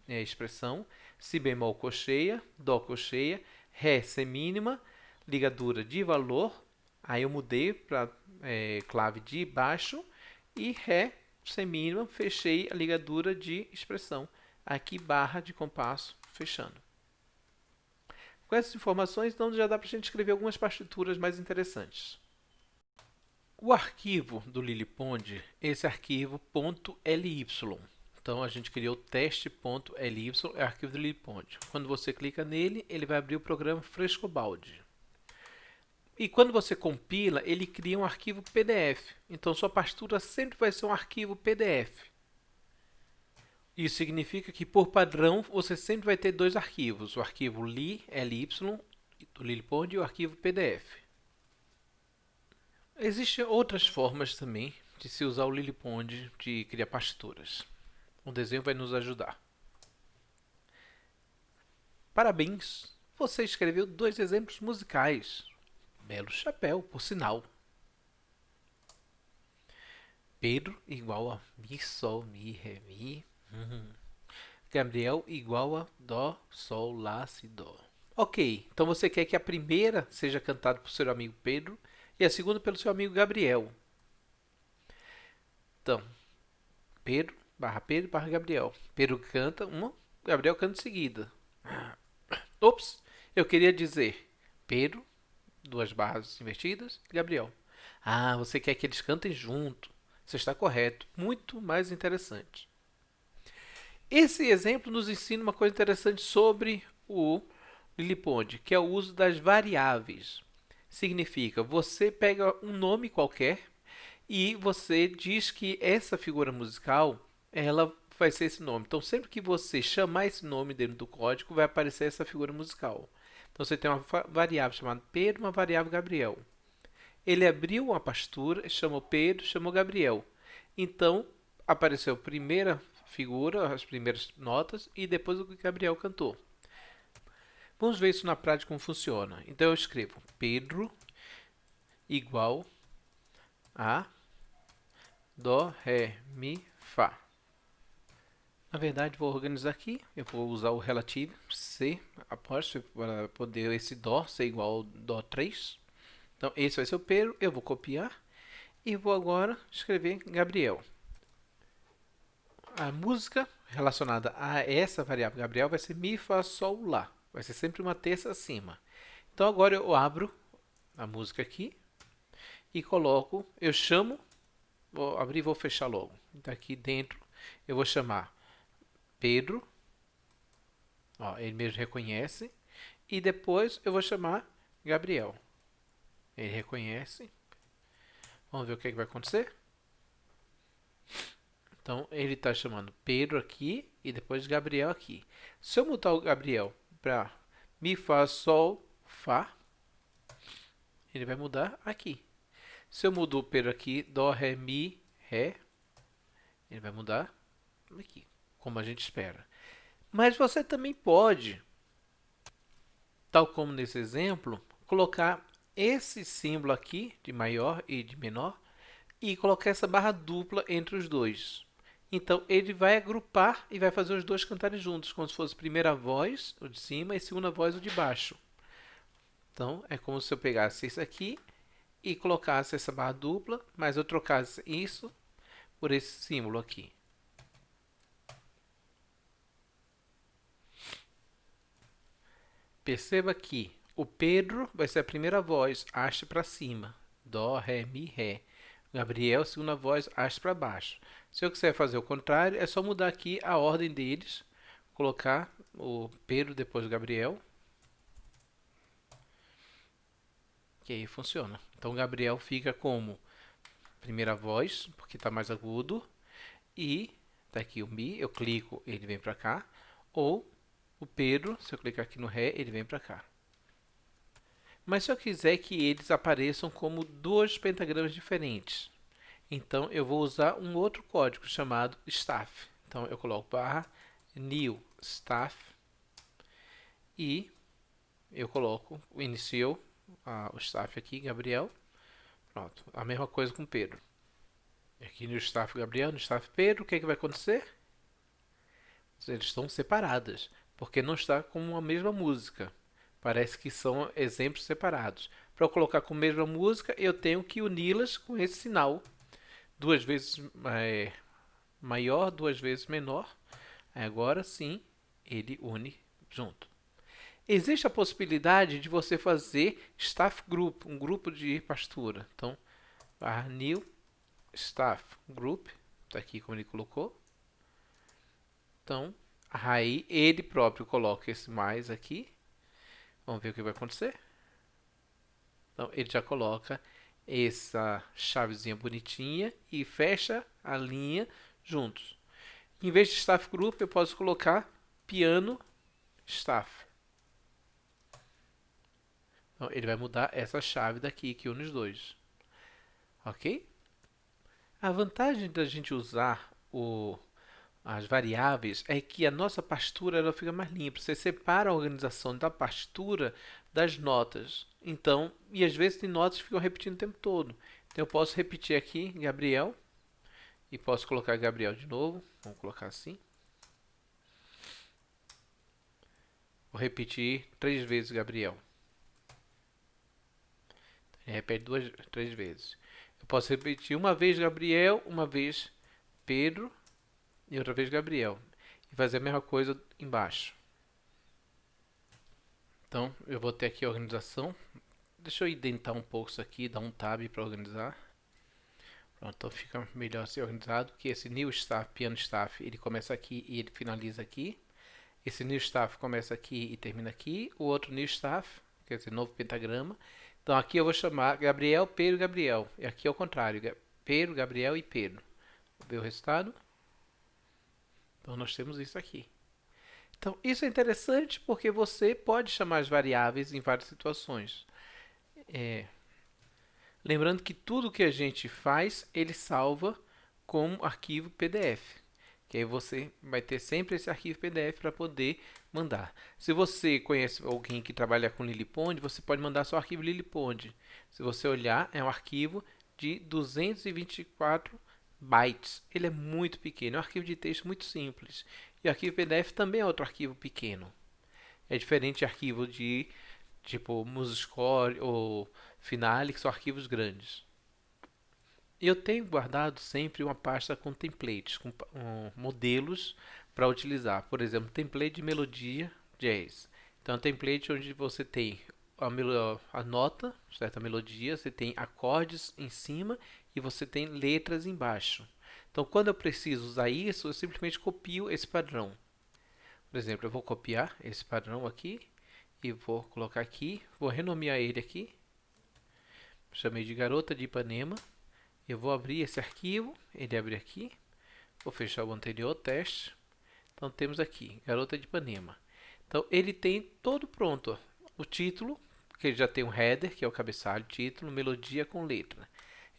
expressão, Si bemol cocheia, Dó cocheia, Ré semínima, ligadura de valor, aí eu mudei para clave de baixo, e Ré semínima, fechei a ligadura de expressão, aqui barra de compasso, fechando. Com essas informações, então já dá para a gente escrever algumas partituras mais interessantes. O arquivo do LilyPond, esse arquivo .ly. Então a gente criou teste.ly, é o arquivo do LilyPond. Quando você clica nele, ele vai abrir o programa Frescobaldi. E quando você compila, ele cria um arquivo PDF. Então sua partitura sempre vai ser um arquivo PDF. Isso significa que, por padrão, você sempre vai ter dois arquivos, o arquivo ly do LilyPond e o arquivo PDF. Existem outras formas também de se usar o LilyPond de criar partituras. O desenho vai nos ajudar. Parabéns! Você escreveu 2 exemplos musicais. Belo chapéu, por sinal. Pedro igual a Mi, Sol, Mi, Ré, Mi. Gabriel igual a Dó, Sol, Lá, Si, Dó. Ok, então você quer que a primeira seja cantada por seu amigo Pedro e a segunda pelo seu amigo Gabriel. Então, Pedro, barra Gabriel. Pedro canta uma, Gabriel canta em seguida. Ops, eu queria dizer Pedro, 2 barras invertidas, Gabriel. Ah, você quer que eles cantem junto. Você está correto. Muito mais interessante. Esse exemplo nos ensina uma coisa interessante sobre o Lillipond, que é o uso das variáveis. Significa, você pega um nome qualquer e você diz que essa figura musical, ela vai ser esse nome. Então, sempre que você chamar esse nome dentro do código, vai aparecer essa figura musical. Então, você tem uma variável chamada Pedro, uma variável Gabriel. Ele abriu uma pastura, chamou Pedro, chamou Gabriel. Então, apareceu a primeira figura, as primeiras notas, e depois o que Gabriel cantou. Vamos ver isso na prática como funciona. Então, eu escrevo Pedro igual a Dó, Ré, Mi, Fá. Na verdade, vou organizar aqui. Eu vou usar o relativo C apóstrofe para poder esse Dó ser igual ao Dó 3. Então, esse vai ser o Pedro. Eu vou copiar e vou agora escrever Gabriel. A música relacionada a essa variável Gabriel vai ser Mi, Fá, Sol, Lá. Vai ser sempre uma terça acima. Então, agora eu abro a música aqui e coloco, eu chamo, vou abrir e vou fechar logo. Então, aqui dentro eu vou chamar Pedro, ó, ele mesmo reconhece, e depois eu vou chamar Gabriel. Ele reconhece. Vamos ver o que, vai acontecer. Então, ele está chamando Pedro aqui e depois Gabriel aqui. Se eu mudar o Gabriel para Mi, Fá, Sol, Fá, ele vai mudar aqui. Se eu mudar o Pedro aqui, Dó, Ré, Mi, Ré, ele vai mudar aqui, como a gente espera. Mas você também pode, tal como nesse exemplo, colocar esse símbolo aqui, de maior e de menor, e colocar essa barra dupla entre os dois. Então, ele vai agrupar e vai fazer os dois cantarem juntos, como se fosse primeira voz, o de cima, e segunda voz, o de baixo. Então, é como se eu pegasse isso aqui e colocasse essa barra dupla, mas eu trocasse isso por esse símbolo aqui. Perceba que o Pedro vai ser a primeira voz, haste para cima. Dó, Ré, Mi, Ré. Gabriel, segunda voz, haste para baixo. Se eu quiser fazer o contrário, é só mudar aqui a ordem deles. Colocar o Pedro depois do Gabriel. Que aí funciona. Então, Gabriel fica como primeira voz, porque está mais agudo. E tá aqui o Mi, eu clico, ele vem para cá. Ou o Pedro, se eu clicar aqui no Ré, ele vem para cá. Mas se eu quiser que eles apareçam como dois pentagramas diferentes, então eu vou usar um outro código chamado staff. Então eu coloco barra new staff e eu coloco, iniciou o staff aqui, Gabriel. Pronto, a mesma coisa com Pedro. Aqui no staff Gabriel, no staff Pedro, o que, que vai acontecer? Eles estão separadas, porque não está com a mesma música. Parece que são exemplos separados. Para eu colocar com a mesma música, eu tenho que uni-las com esse sinal. Duas vezes maior, duas vezes menor. Agora sim, ele une junto. Existe a possibilidade de você fazer staff group, um grupo de pastura. Então, new staff group, está aqui como ele colocou. Então, aí ele próprio coloca esse mais aqui. Vamos ver o que vai acontecer. Então, ele já coloca essa chavezinha bonitinha e fecha a linha juntos. Em vez de staff group, eu posso colocar piano staff. Então, ele vai mudar essa chave daqui que une os dois. Ok? A vantagem da gente usar as variáveis é que a nossa partitura ela fica mais limpa. Você separa a organização da partitura das notas. Então, e às vezes tem notas que ficam repetindo o tempo todo. Então eu posso repetir aqui Gabriel e posso colocar Gabriel de novo. Vamos colocar assim. Vou repetir 3 vezes Gabriel. Ele repete 3 vezes. Eu posso repetir uma vez Gabriel, uma vez Pedro e outra vez Gabriel. E fazer a mesma coisa embaixo. Então, eu vou ter aqui a organização Deixa eu indentar um pouco isso aqui, dar um tab para organizar. Pronto, então fica melhor ser organizado, porque esse new staff, piano staff, ele começa aqui e ele finaliza aqui. Esse new staff começa aqui e termina aqui. O outro new staff, quer dizer, novo pentagrama. Então aqui eu vou chamar Gabriel, Pedro, Gabriel. E aqui é o contrário, Pedro, Gabriel e Pedro. Vou ver o resultado. Então nós temos isso aqui. Então isso é interessante porque você pode chamar as variáveis em várias situações. Lembrando que tudo que a gente faz, ele salva como arquivo PDF. Que aí você vai ter sempre esse arquivo PDF para poder mandar. Se você conhece alguém que trabalha com LiliPond, você pode mandar seu arquivo LiliPond. Se você olhar, é um arquivo de 224 bytes. Ele é muito pequeno, é um arquivo de texto muito simples. E o arquivo PDF também é outro arquivo pequeno. É diferente de arquivo de tipo MuseScore ou Finale, que são arquivos grandes. Eu tenho guardado sempre uma pasta com templates, com modelos para utilizar. Por exemplo, template de melodia jazz. Então, template onde você tem a nota, certa melodia, você tem acordes em cima e você tem letras embaixo. Então, quando eu preciso usar isso, eu simplesmente copio esse padrão. Por exemplo, eu vou copiar esse padrão aqui e vou colocar aqui, vou renomear ele aqui. Chamei de Garota de Ipanema. Eu vou abrir esse arquivo, ele abre aqui. Vou fechar o anterior teste. Então temos aqui, Garota de Ipanema. Então ele tem todo pronto. O título, que ele já tem um header, que é o cabeçalho, título, melodia com letra.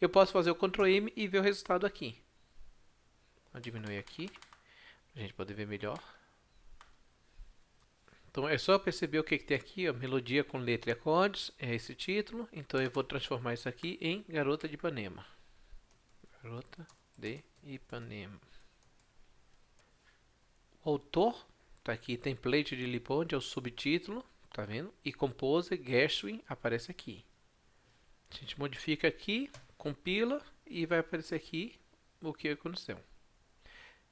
Eu posso fazer o Ctrl M e ver o resultado aqui. Vou diminuir aqui, para a gente poder ver melhor. Então é só perceber o que tem aqui, ó, melodia com letra e acordes, é esse título. Então eu vou transformar isso aqui em Garota de Ipanema. Garota de Ipanema. O autor, tá aqui, template de LiliPond, é o subtítulo, tá vendo? E Composer, Gershwin, aparece aqui. A gente modifica aqui, compila e vai aparecer aqui o que aconteceu.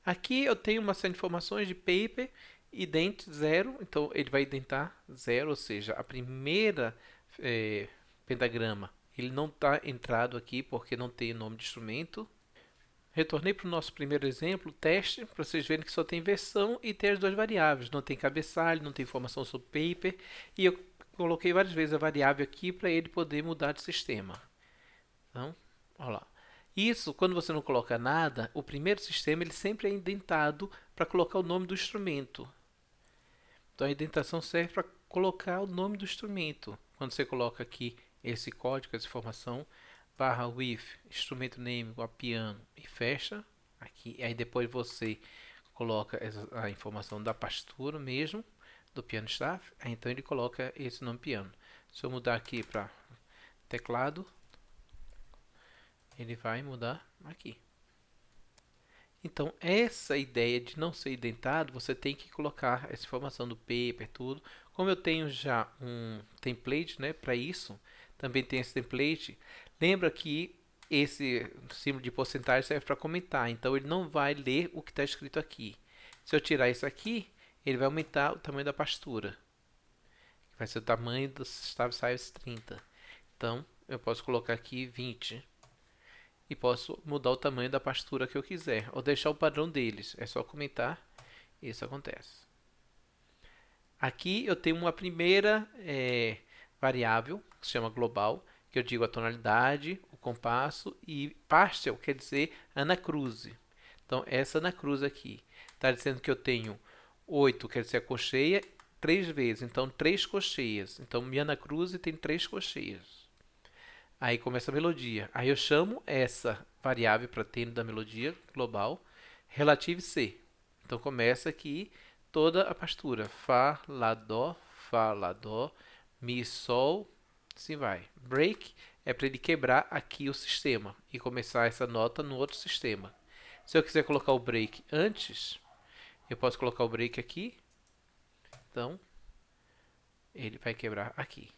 Aqui eu tenho uma série de informações de paper, ident 0, então ele vai identar 0, ou seja, a primeira pentagrama, ele não está entrado aqui porque não tem nome de instrumento. Retornei para o nosso primeiro exemplo, teste, para vocês verem que só tem versão e tem as duas variáveis. Não tem cabeçalho, não tem informação sobre paper. E eu coloquei várias vezes a variável aqui para ele poder mudar de sistema. Então, olha lá. Isso, quando você não coloca nada, o primeiro sistema ele sempre é indentado para colocar o nome do instrumento. Então a indentação serve para colocar o nome do instrumento. Quando você coloca aqui esse código, essa informação, barra with, instrumento name igual a piano e fecha aqui. Aí depois você coloca a informação da partitura mesmo, do piano staff. Aí então ele coloca esse nome piano. Se eu mudar aqui para teclado, ele vai mudar aqui. Então, essa ideia de não ser indentado, você tem que colocar essa informação do paper, tudo. Como eu tenho já um template, né, para isso, também tem esse template. Lembra que esse símbolo de porcentagem serve para comentar, então ele não vai ler o que está escrito aqui. Se eu tirar isso aqui, ele vai aumentar o tamanho da pastura. Vai ser o tamanho do stave size 30. Então, eu posso colocar aqui 20. E posso mudar o tamanho da pastura que eu quiser, ou deixar o padrão deles. É só comentar e isso acontece. Aqui eu tenho uma primeira variável, que se chama global, que eu digo a tonalidade, o compasso, e partial quer dizer anacruze. Então, essa anacruze aqui está dizendo que eu tenho 8, quer dizer a cocheia, 3 vezes. Então, 3 cocheias. Então, minha anacruze tem 3 cocheias. Aí começa a melodia. Aí eu chamo essa variável para ter da melodia global, relative C. Então começa aqui toda a pastura. Fá, Lá, Dó, Mi, Sol, assim vai. Break é para ele quebrar aqui o sistema e começar essa nota no outro sistema. Se eu quiser colocar o break antes, eu posso colocar o break aqui. Então, ele vai quebrar aqui.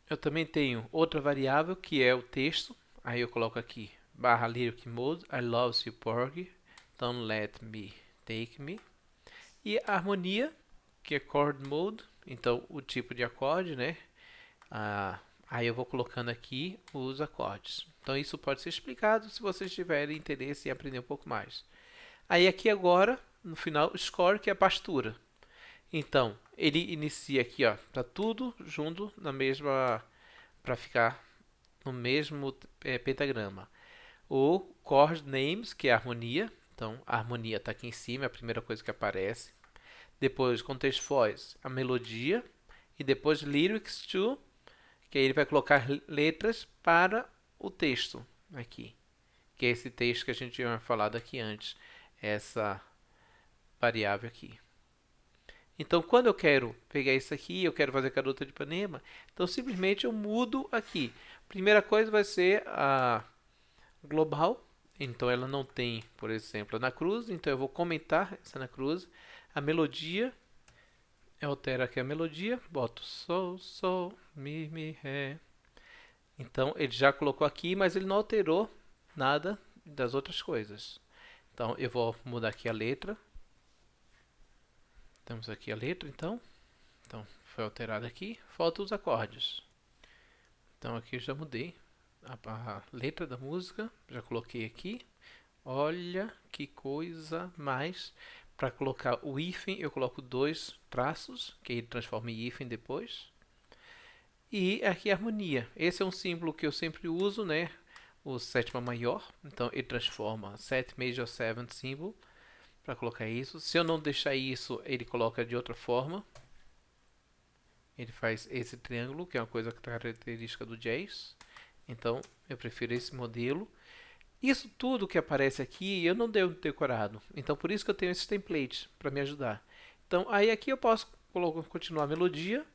Eu também tenho outra variável que é o texto. Aí eu coloco aqui barra lyric mode, I love you porgy, don't let me take me. E a harmonia, que é chord mode, então o tipo de acorde, né? Aí eu vou colocando aqui os acordes. Então isso pode ser explicado se vocês tiverem interesse em aprender um pouco mais. Aí aqui agora, no final, o score, que é a pastura. Então, ele inicia aqui, ó, tá tudo junto na mesma, para ficar no mesmo pentagrama. O chord names, que é a harmonia. Então, a harmonia está aqui em cima, é a primeira coisa que aparece. Depois, context voice, a melodia. E depois, lyrics to, que aí ele vai colocar letras para o texto aqui. Que é esse texto que a gente tinha falado aqui antes. Essa variável aqui. Então, quando eu quero pegar isso aqui, eu quero fazer Garota de Ipanema, então simplesmente eu mudo aqui. Primeira coisa vai ser a global. Então, ela não tem, por exemplo, Ana Cruz. Então, eu vou comentar essa Ana Cruz. A melodia, eu altero aqui a melodia. Boto sol, sol, mi, ré. Então, ele já colocou aqui, mas ele não alterou nada das outras coisas. Então, eu vou mudar aqui a letra. Temos aqui a letra, então. Então, foi alterado aqui. Faltam os acordes. Então, aqui eu já mudei a letra da música. Já coloquei aqui. Olha que coisa mais. Para colocar o hífen, eu coloco 2 traços, que ele transforma em hífen depois. E aqui a harmonia. Esse é um símbolo que eu sempre uso, né? O sétima maior. Então, ele transforma 7 major 7 symbol para colocar isso. Se eu não deixar isso, ele coloca de outra forma. Ele faz esse triângulo, que é uma coisa característica do jazz. Então, eu prefiro esse modelo. Isso tudo que aparece aqui, eu não dei decorado. Então, por isso que eu tenho esses templates para me ajudar. Então, aí aqui eu posso continuar a melodia.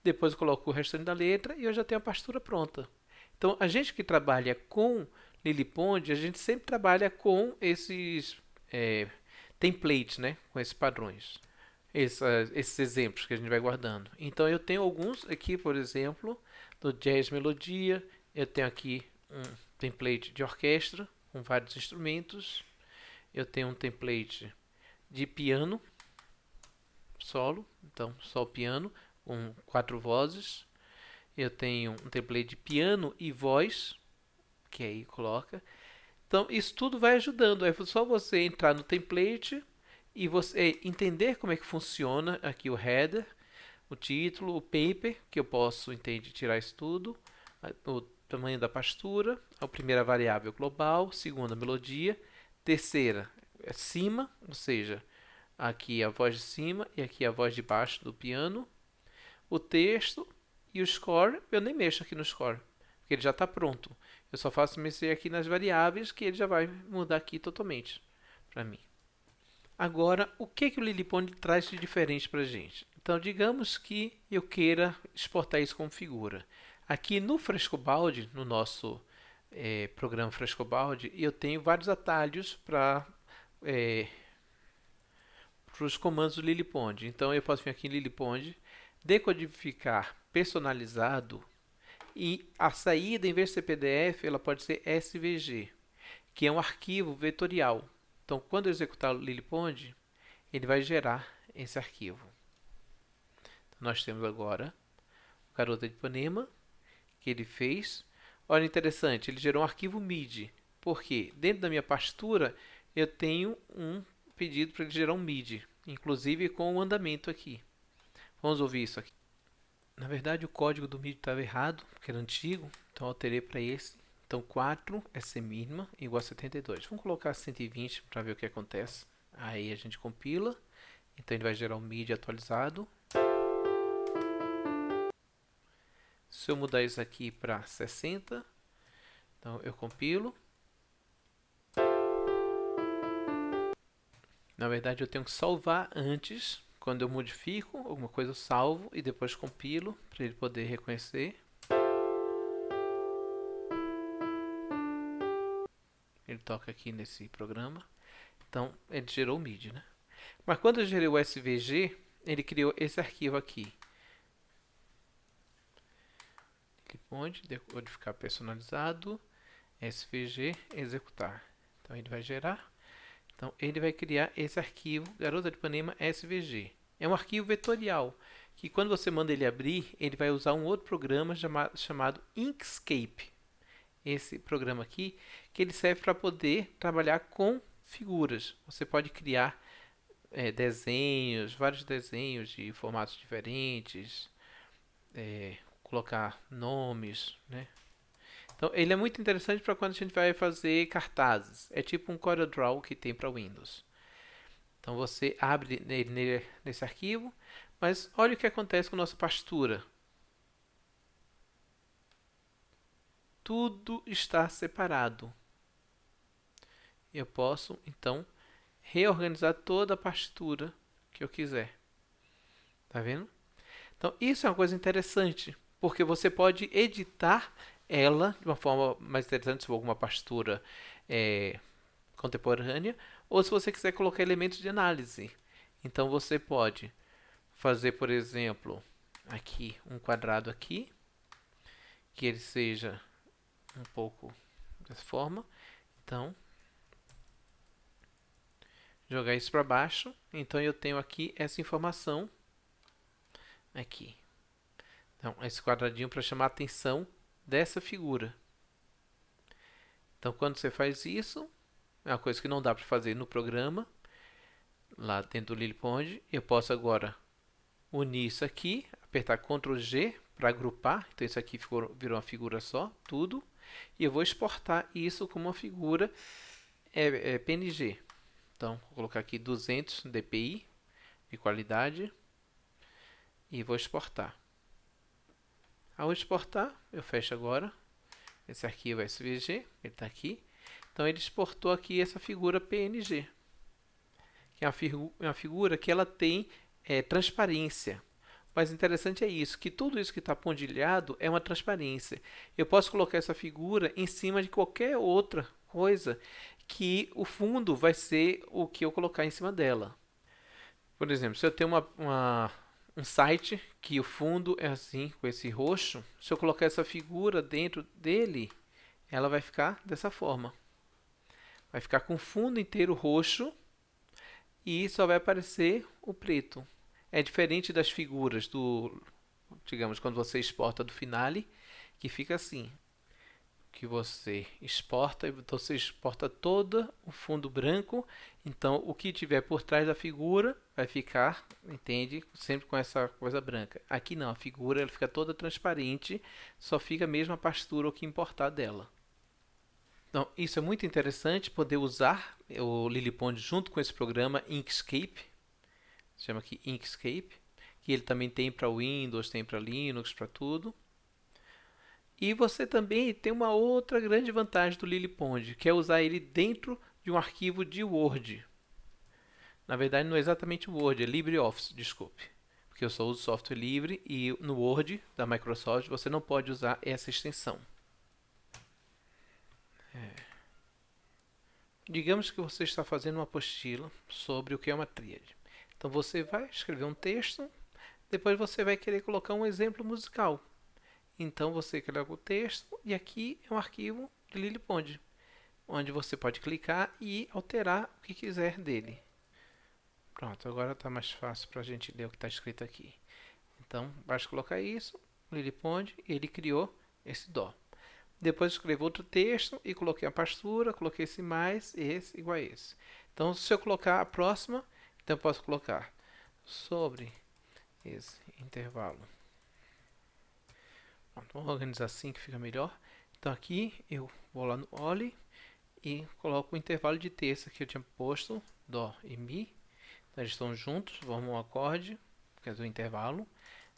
Depois eu coloco o restante da letra e eu já tenho a partitura pronta. Então, a gente que trabalha com Lily Pond, a gente sempre trabalha com esses templates, né? Com esses padrões. Esses exemplos que a gente vai guardando. Então, eu tenho alguns aqui, por exemplo, do Jazz Melodia. Eu tenho aqui um template de orquestra com vários instrumentos. Eu tenho um template de piano solo, então só o piano com 4 vozes. Eu tenho um template de piano e voz, que aí coloca. Então isso tudo vai ajudando. É só você entrar no template e você entender como é que funciona aqui o header, o título, o paper, que eu posso tirar isso tudo, o tamanho da pastura, a primeira variável global, segunda melodia, terceira é cima, ou seja, aqui a voz de cima e aqui a voz de baixo do piano, o texto e o score. Eu nem mexo aqui no score, porque ele já está pronto. Eu só faço mexer aqui nas variáveis, que ele já vai mudar aqui totalmente para mim. Agora, o que o Lily Pond traz de diferente para a gente? Então, digamos que eu queira exportar isso como figura. Aqui no Frescobaldi, no nosso programa Frescobaldi, eu tenho vários atalhos para os comandos do Lily Pond. Então, eu posso vir aqui em Lily Pond, decodificar personalizado, e a saída, em vez de ser PDF, ela pode ser SVG, que é um arquivo vetorial. Então, quando eu executar o Lily Pond, ele vai gerar esse arquivo. Então, nós temos agora o Garota de Ipanema, que ele fez. Olha, interessante, ele gerou um arquivo MIDI. Por quê? Dentro da minha partitura, eu tenho um pedido para ele gerar um MIDI, inclusive com o andamento aqui. Vamos ouvir isso aqui. Na verdade, o código do MIDI estava errado, porque era antigo, então eu alterei para esse. Então, 4 é semínima, igual a 72. Vamos colocar 120 para ver o que acontece. Aí a gente compila. Então, ele vai gerar um MIDI atualizado. Se eu mudar isso aqui para 60, então eu compilo. Na verdade, eu tenho que salvar antes. Quando eu modifico alguma coisa, eu salvo e depois compilo para ele poder reconhecer. Ele toca aqui nesse programa. Então, ele gerou o MIDI, né? Mas quando eu gerei o SVG, ele criou esse arquivo aqui. Ele pode decodificar personalizado, SVG, executar. Então, ele vai gerar. Então, ele vai criar esse arquivo, Garota de Ipanema SVG. É um arquivo vetorial, que quando você manda ele abrir, ele vai usar um outro programa chamado Inkscape. Esse programa aqui, que ele serve para poder trabalhar com figuras. Você pode criar desenhos, vários desenhos de formatos diferentes, colocar nomes, né? Então, ele é muito interessante para quando a gente vai fazer cartazes. É tipo um CorelDRAW que tem para Windows. Então, você abre nesse arquivo, mas olha o que acontece com a nossa pastura. Tudo está separado. Eu posso, então, reorganizar toda a pastura que eu quiser. Tá vendo? Então, isso é uma coisa interessante, porque você pode editar ela de uma forma mais interessante, se for alguma pastura contemporânea, ou se você quiser colocar elementos de análise. Então, você pode fazer, por exemplo, aqui um quadrado aqui, que ele seja um pouco dessa forma. Então, jogar isso para baixo. Então, eu tenho aqui essa informação aqui. Então, esse quadradinho para chamar a atenção dessa figura. Então, quando você faz isso, é uma coisa que não dá para fazer no programa, lá dentro do LilyPond. Eu posso agora unir isso aqui, apertar Ctrl G para agrupar. Então, isso aqui virou uma figura só, tudo. E eu vou exportar isso como uma figura PNG. Então, vou colocar aqui 200 dpi de qualidade e vou exportar. Ao exportar, eu fecho agora esse arquivo SVG, ele está aqui. Então, ele exportou aqui essa figura PNG, que é uma figura que ela tem transparência. Mas interessante é isso, que tudo isso que está pontilhado é uma transparência. Eu posso colocar essa figura em cima de qualquer outra coisa que o fundo vai ser o que eu colocar em cima dela. Por exemplo, se eu tenho um site que o fundo é assim, com esse roxo, se eu colocar essa figura dentro dele, ela vai ficar dessa forma. Vai ficar com o fundo inteiro roxo e só vai aparecer o preto. É diferente das figuras digamos, quando você exporta do Finale, que fica assim. Que você exporta e você exporta todo o fundo branco, então o que tiver por trás da figura vai ficar, entende, sempre com essa coisa branca. Aqui não, a figura ela fica toda transparente, só fica mesmo a pastura o que importar dela. Então, isso é muito interessante, poder usar o LilyPond junto com esse programa Inkscape, se chama aqui Inkscape, que ele também tem para Windows, tem para Linux, para tudo. E você também tem uma outra grande vantagem do LilyPond, que é usar ele dentro de um arquivo de Word. Na verdade, não é exatamente Word, é LibreOffice, desculpe. Porque eu só uso software livre e no Word da Microsoft você não pode usar essa extensão. Digamos que você está fazendo uma apostila sobre o que é uma tríade. Então você vai escrever um texto, depois você vai querer colocar um exemplo musical. Então você coloca o texto e aqui é um arquivo de LilyPond, onde você pode clicar e alterar o que quiser dele. Pronto, agora está mais fácil para a gente ler o que está escrito aqui. Então, basta colocar isso, LilyPond, ele criou esse dó. Depois escrevo outro texto e coloquei a pastura, coloquei esse mais, esse igual a esse. Então, se eu colocar a próxima, então eu posso colocar sobre esse intervalo. Vamos organizar assim que fica melhor. Então aqui eu vou lá no Oli e coloco o intervalo de terça que eu tinha posto, Dó e Mi. Então eles estão juntos, vamos um acorde, que é do intervalo.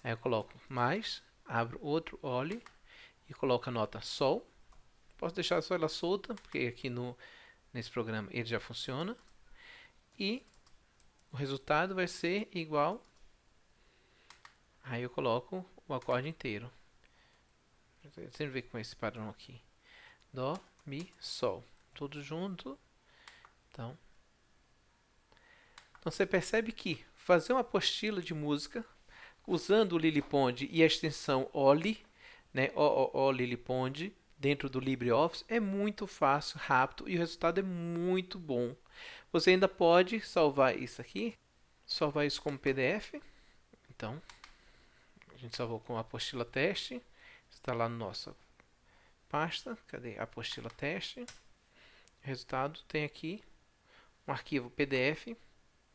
Aí eu coloco mais, abro outro Oli e coloco a nota Sol. Posso deixar só ela solta, porque aqui nesse programa ele já funciona. E o resultado vai ser igual. Aí eu coloco o acorde inteiro. Sempre vem com esse padrão aqui. Dó, Mi, Sol. Tudo junto. Então você percebe que fazer uma apostila de música usando o LilyPond e a extensão Oli, né, LilyPond, dentro do LibreOffice, é muito fácil, rápido e o resultado é muito bom. Você ainda pode salvar isso aqui, salvar isso como PDF. Então, gente salvou com apostila teste, está lá na nossa pasta. Cadê a apostila teste? Resultado tem aqui um arquivo PDF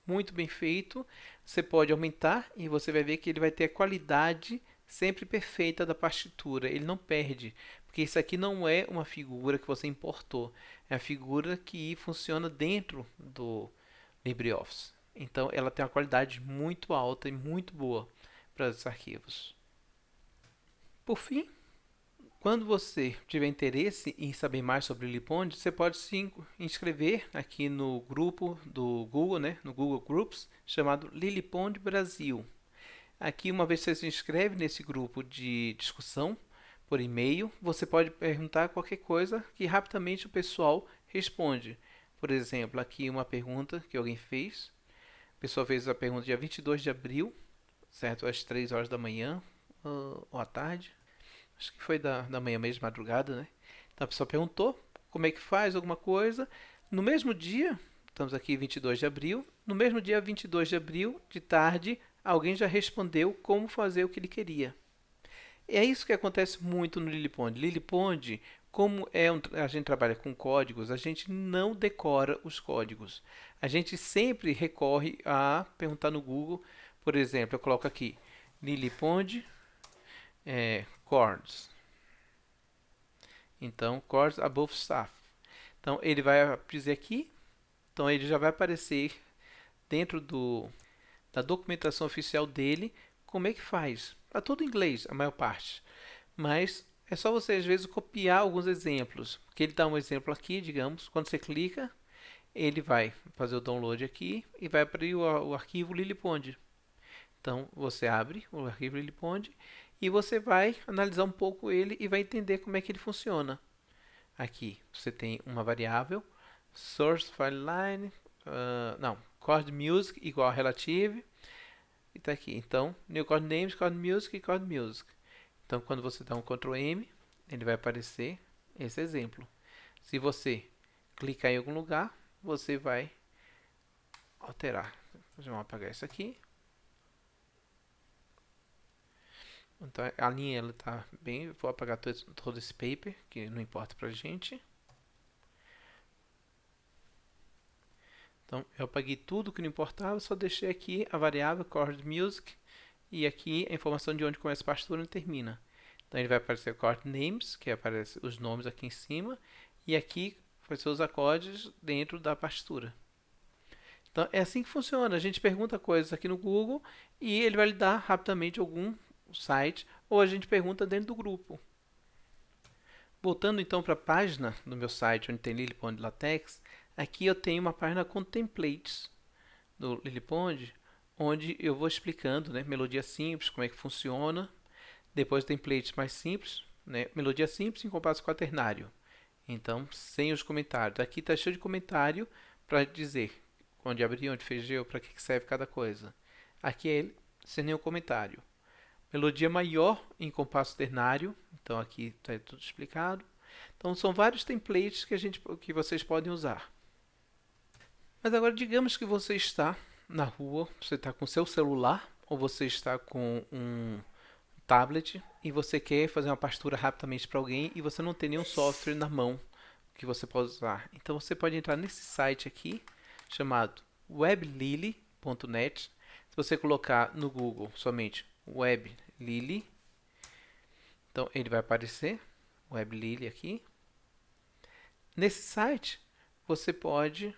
muito bem feito. Você pode aumentar e você vai ver que ele vai ter a qualidade sempre perfeita da partitura. Ele não perde, porque isso aqui não é uma figura que você importou, é a figura que funciona dentro do LibreOffice. Então ela tem uma qualidade muito alta e muito boa para os arquivos. Por fim, quando você tiver interesse em saber mais sobre o LiliPond, você pode se inscrever aqui no grupo do Google, né, no Google Groups, chamado LiliPond Brasil. Aqui, uma vez que você se inscreve nesse grupo de discussão por e-mail, você pode perguntar qualquer coisa que rapidamente o pessoal responde. Por exemplo, aqui uma pergunta que alguém fez. A pessoa fez a pergunta dia 22 de abril, certo? Às 3 horas da manhã ou à tarde. Acho que foi da manhã mesmo, madrugada, né? Então a pessoa perguntou como é que faz alguma coisa. No mesmo dia, estamos aqui 22 de abril, no mesmo dia 22 de abril, de tarde, alguém já respondeu como fazer o que ele queria. É isso que acontece muito no LiliPond. LiliPond, como a gente trabalha com códigos, a gente não decora os códigos. A gente sempre recorre a perguntar no Google. Por exemplo, eu coloco aqui LiliPond chords. Então, chords above staff. Então, ele vai dizer aqui. Então, ele já vai aparecer dentro da documentação oficial dele como é que faz. Está todo em inglês, a maior parte. Mas é só você, às vezes, copiar alguns exemplos. Porque ele dá um exemplo aqui, digamos. Quando você clica, ele vai fazer o download aqui e vai abrir o arquivo LiliPond. Então, você abre o arquivo LiliPond e você vai analisar um pouco ele e vai entender como é que ele funciona. Aqui você tem uma variável, source file line, chord music igual a relative, e está aqui. Então, new chord names, chord music e chord music. Então, quando você dá um Ctrl M, ele vai aparecer esse exemplo. Se você clicar em algum lugar, você vai alterar. Vamos apagar isso aqui. Então a linha ela tá bem, vou apagar todo esse paper, que não importa pra gente. Então eu apaguei tudo que não importava, só deixei aqui a variável chord music e aqui a informação de onde começa a partitura e termina. Então ele vai aparecer chord names, que aparece os nomes aqui em cima, e aqui vai ser os acordes dentro da partitura. Então é assim que funciona, a gente pergunta coisas aqui no Google e ele vai lhe dar rapidamente algum site, ou a gente pergunta dentro do grupo. Voltando então para a página do meu site onde tem LiliPond LaTeX, aqui eu tenho uma página com templates do LiliPond, onde eu vou explicando, né, melodia simples, como é que funciona, depois templates mais simples, né, melodia simples em compasso quaternário, então sem os comentários. Aqui está cheio de comentário para dizer onde abrir, onde fechar, para que serve cada coisa. Aqui é ele sem nenhum comentário. Melodia maior em compasso ternário, então aqui está tudo explicado. Então são vários templates que vocês podem usar. Mas agora digamos que você está na rua, você está com seu celular ou você está com um tablet e você quer fazer uma partitura rapidamente para alguém e você não tem nenhum software na mão que você pode usar. Então você pode entrar nesse site aqui chamado weblili.net. Se você colocar no Google somente WebLili, então ele vai aparecer, WebLili aqui. Nesse site, você pode...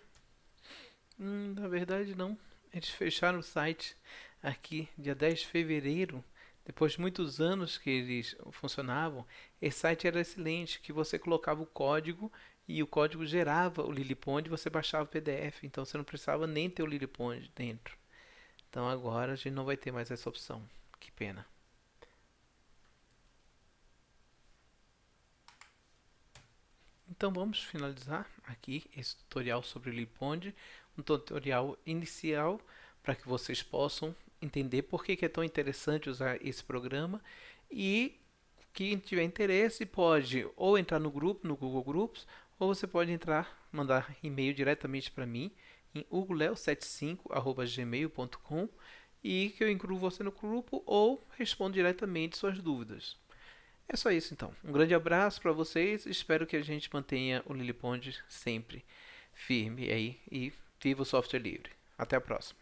na verdade não, eles fecharam o site aqui dia 10 de fevereiro, depois de muitos anos que eles funcionavam. Esse site era excelente, que você colocava o código e o código gerava o LiliPond e você baixava o PDF, então você não precisava nem ter o LiliPond dentro. Então agora a gente não vai ter mais essa opção. Que pena. Então vamos finalizar aqui esse tutorial sobre o LiliPond, um tutorial inicial para que vocês possam entender por que é tão interessante usar esse programa, e quem tiver interesse pode ou entrar no grupo, no Google Groups, ou você pode mandar e-mail diretamente para mim em ugoleo75@gmail.com e que eu incluo você no grupo ou respondo diretamente suas dúvidas. É só isso então. Um grande abraço para vocês. Espero que a gente mantenha o LiliPond sempre firme aí e viva o software livre. Até a próxima.